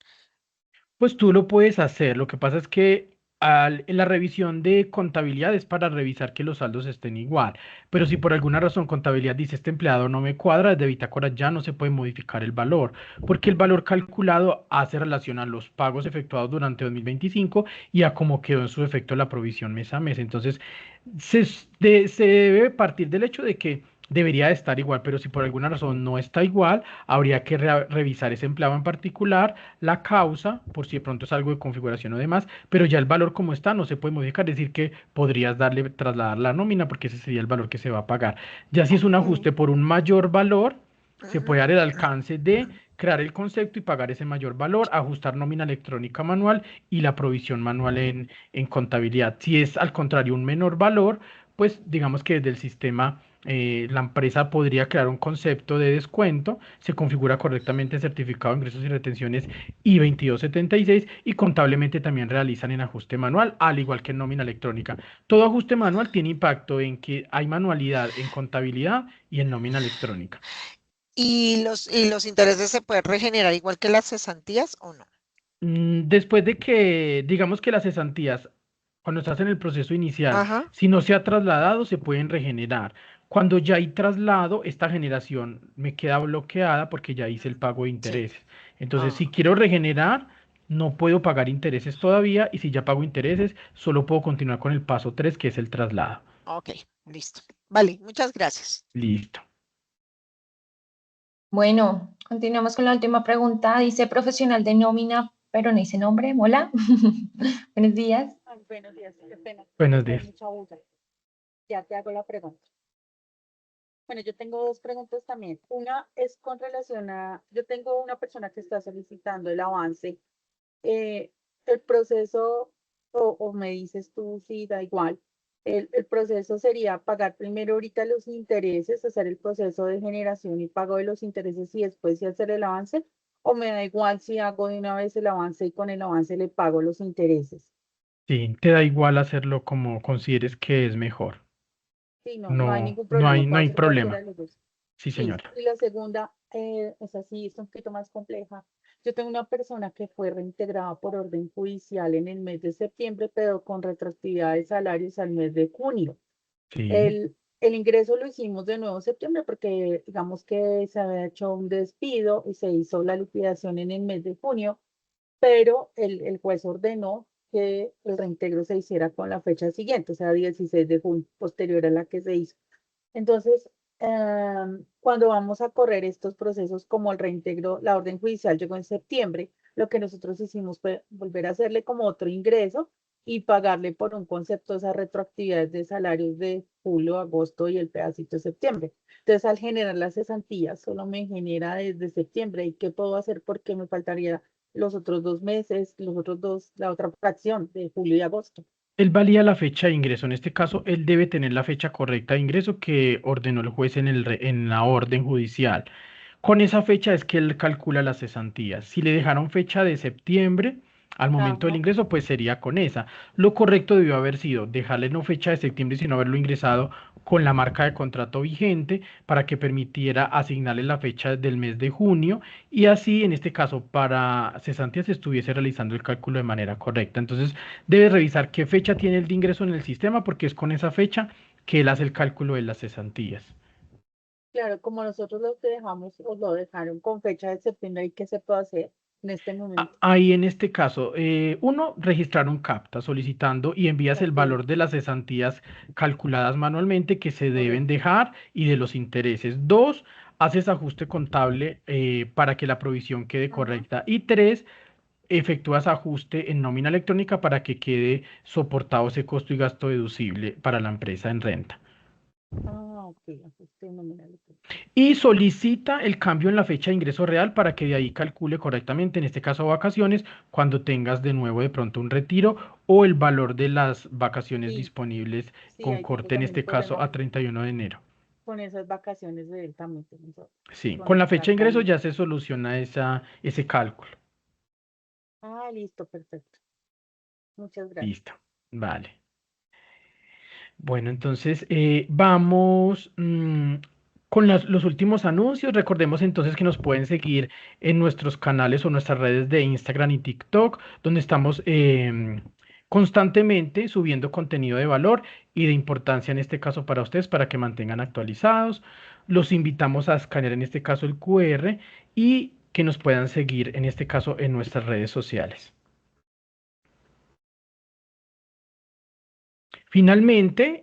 Pues tú lo puedes hacer. Lo que pasa es que en la revisión de contabilidad es para revisar que los saldos estén igual. Pero si por alguna razón contabilidad dice este empleado no me cuadra, desde bitácora ya no se puede modificar el valor, porque el valor calculado hace relación a los pagos efectuados durante 2025 y a cómo quedó en su efecto la provisión mes a mes. Entonces, se debe partir del hecho de que debería de estar igual, pero si por alguna razón no está igual, habría que revisar ese empleado en particular, la causa, por si de pronto es algo de configuración o demás, pero ya el valor como está no se puede modificar, es decir, que podrías darle, trasladar la nómina porque ese sería el valor que se va a pagar. Ya si es un Ok. ajuste por un mayor valor, se Ujú. puede dar el alcance de crear el concepto y pagar ese mayor valor, ajustar nómina electrónica manual y la provisión manual en contabilidad. Si es al contrario un menor valor, pues digamos que desde el sistema la empresa podría crear un concepto de descuento, se configura correctamente el certificado de ingresos y retenciones I-2276 y contablemente también realizan en ajuste manual, al igual que en nómina electrónica. Todo ajuste manual tiene impacto en que hay manualidad en contabilidad y en nómina electrónica. Y los intereses se pueden regenerar igual que las cesantías o no? Después de que, digamos que las cesantías, cuando estás en el proceso inicial, Ajá. si no se ha trasladado, se pueden regenerar. Cuando ya hay traslado, esta generación me queda bloqueada porque ya hice el pago de Sí. intereses. Entonces, Ah, si quiero regenerar, no puedo pagar intereses todavía y si ya pago intereses, solo puedo continuar con el paso 3, que es el traslado. ok, listo. Vale, muchas gracias. Listo. Bueno, continuamos con la última pregunta. Dice profesional de nómina, pero no dice nombre. Hola. Buenos días. Ay, buenos días, qué pena, Buenos hay días. mucha bulla. Ya te hago la pregunta. Bueno, yo tengo dos preguntas también. Una es con relación a, yo tengo una persona que está solicitando el avance el proceso, o me dices tú si da igual, el proceso sería pagar primero ahorita los intereses, hacer el proceso de generación y pago de los intereses y después sí hacer el avance, o me da igual si hago de una vez el avance y con el avance le pago los intereses. Sí, te da igual hacerlo como consideres que es mejor. Sí, no hay No, ningún no problema, hay, no puedo hay hacer cualquiera problema. de los dos. Sí, Listo. señora. Y la segunda, es así, es un poquito más compleja. Yo tengo una persona que fue reintegrada por orden judicial en el mes de septiembre, pero con retroactividad de salarios al mes de junio. Sí. El ingreso lo hicimos de nuevo en septiembre porque digamos que se había hecho un despido y se hizo la liquidación en el mes de junio, pero el juez ordenó que el reintegro se hiciera con la fecha siguiente, o sea, 16 de junio, posterior a la que se hizo. Entonces, cuando vamos a correr estos procesos como el reintegro, la orden judicial llegó en septiembre, lo que nosotros hicimos fue volver a hacerle como otro ingreso y pagarle por un concepto esas retroactividades de salarios de julio, agosto y el pedacito de septiembre. Entonces, al generar las cesantías, solo me genera desde septiembre. ¿Y qué puedo hacer? Porque me faltaría los otros 2 meses, los otros dos, la otra fracción de julio y agosto. Él valía la fecha de ingreso. En este caso, él debe tener la fecha correcta de ingreso que ordenó el juez en la orden judicial. Con esa fecha es que él calcula las cesantías. Si le dejaron fecha de septiembre al momento del Ajá. ingreso, pues sería con esa. Lo correcto debió haber sido dejarle no fecha de septiembre, sino haberlo ingresado con la marca de contrato vigente para que permitiera asignarle la fecha del mes de junio y así, en este caso, para cesantías estuviese realizando el cálculo de manera correcta. Entonces, debe revisar qué fecha tiene el de ingreso en el sistema porque es con esa fecha que él hace el cálculo de las cesantías. Claro, como nosotros los dejamos o lo dejaron con fecha de septiembre, ¿y qué se puede hacer en este momento? Ahí en este caso, uno, registrar un CAPTA solicitando y envías el Ok, valor de las cesantías calculadas manualmente que se deben correcto. dejar y de los intereses. Dos, haces ajuste contable para que la provisión quede Ajá. correcta. Y tres, efectúas ajuste en nómina electrónica para que quede soportado ese costo y gasto deducible para la empresa en renta. Ok, ajuste nominal. Y solicita el cambio en la fecha de ingreso real para que de ahí calcule correctamente, en este caso vacaciones, cuando tengas de nuevo de pronto un retiro o el valor de las vacaciones Sí, disponibles sí, con ahí tengo corte en también un este caso problema a 31 de enero. con esas vacaciones directamente Sí, con con la el fecha de ingreso tratamiento. ya se soluciona ese cálculo. Listo, perfecto. Muchas gracias. Listo. Vale. Bueno, entonces vamos con los últimos anuncios. Recordemos entonces que nos pueden seguir en nuestros canales o nuestras redes de Instagram y TikTok, donde estamos constantemente subiendo contenido de valor y de importancia en este caso para ustedes, para que mantengan actualizados. Los invitamos a escanear en este caso el QR y que nos puedan seguir en este caso en nuestras redes sociales. Finalmente,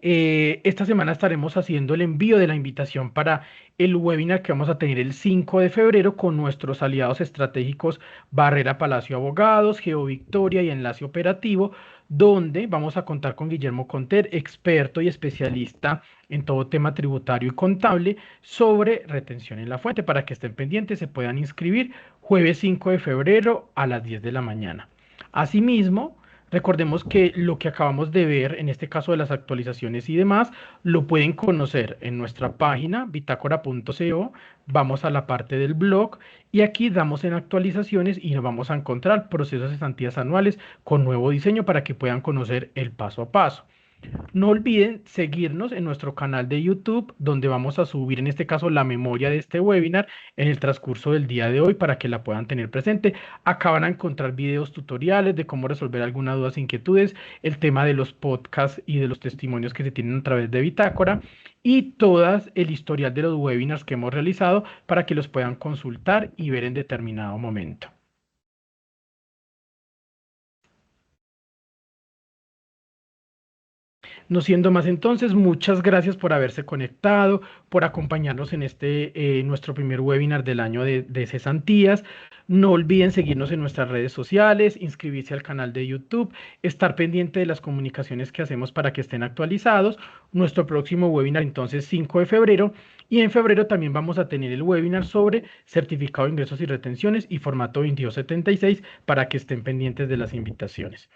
esta semana estaremos haciendo el envío de la invitación para el webinar que vamos a tener el 5 de febrero con nuestros aliados estratégicos Barrera Palacio Abogados, Geo Victoria y Enlace Operativo, donde vamos a contar con Guillermo Conter, experto y especialista en todo tema tributario y contable sobre retención en la fuente. Para que estén pendientes, se puedan inscribir jueves 5 de febrero a las 10 de la mañana. Asimismo, recordemos que lo que acabamos de ver, en este caso de las actualizaciones y demás, lo pueden conocer en nuestra página bitácora.co. Vamos a la parte del blog y aquí damos en actualizaciones y nos vamos a encontrar procesos de cesantías anuales con nuevo diseño para que puedan conocer el paso a paso. No olviden seguirnos en nuestro canal de YouTube, donde vamos a subir en este caso la memoria de este webinar en el transcurso del día de hoy para que la puedan tener presente. Acá van a encontrar videos tutoriales de cómo resolver algunas dudas, inquietudes, el tema de los podcasts y de los testimonios que se tienen a través de Bitácora y todas el historial de los webinars que hemos realizado para que los puedan consultar y ver en determinado momento. No siendo más entonces, muchas gracias por haberse conectado, por acompañarnos en nuestro primer webinar del año de cesantías. No olviden seguirnos en nuestras redes sociales, inscribirse al canal de YouTube, estar pendiente de las comunicaciones que hacemos para que estén actualizados. Nuestro próximo webinar entonces 5 de febrero, y en febrero también vamos a tener el webinar sobre certificado de ingresos y retenciones y formato 2276 para que estén pendientes de las invitaciones.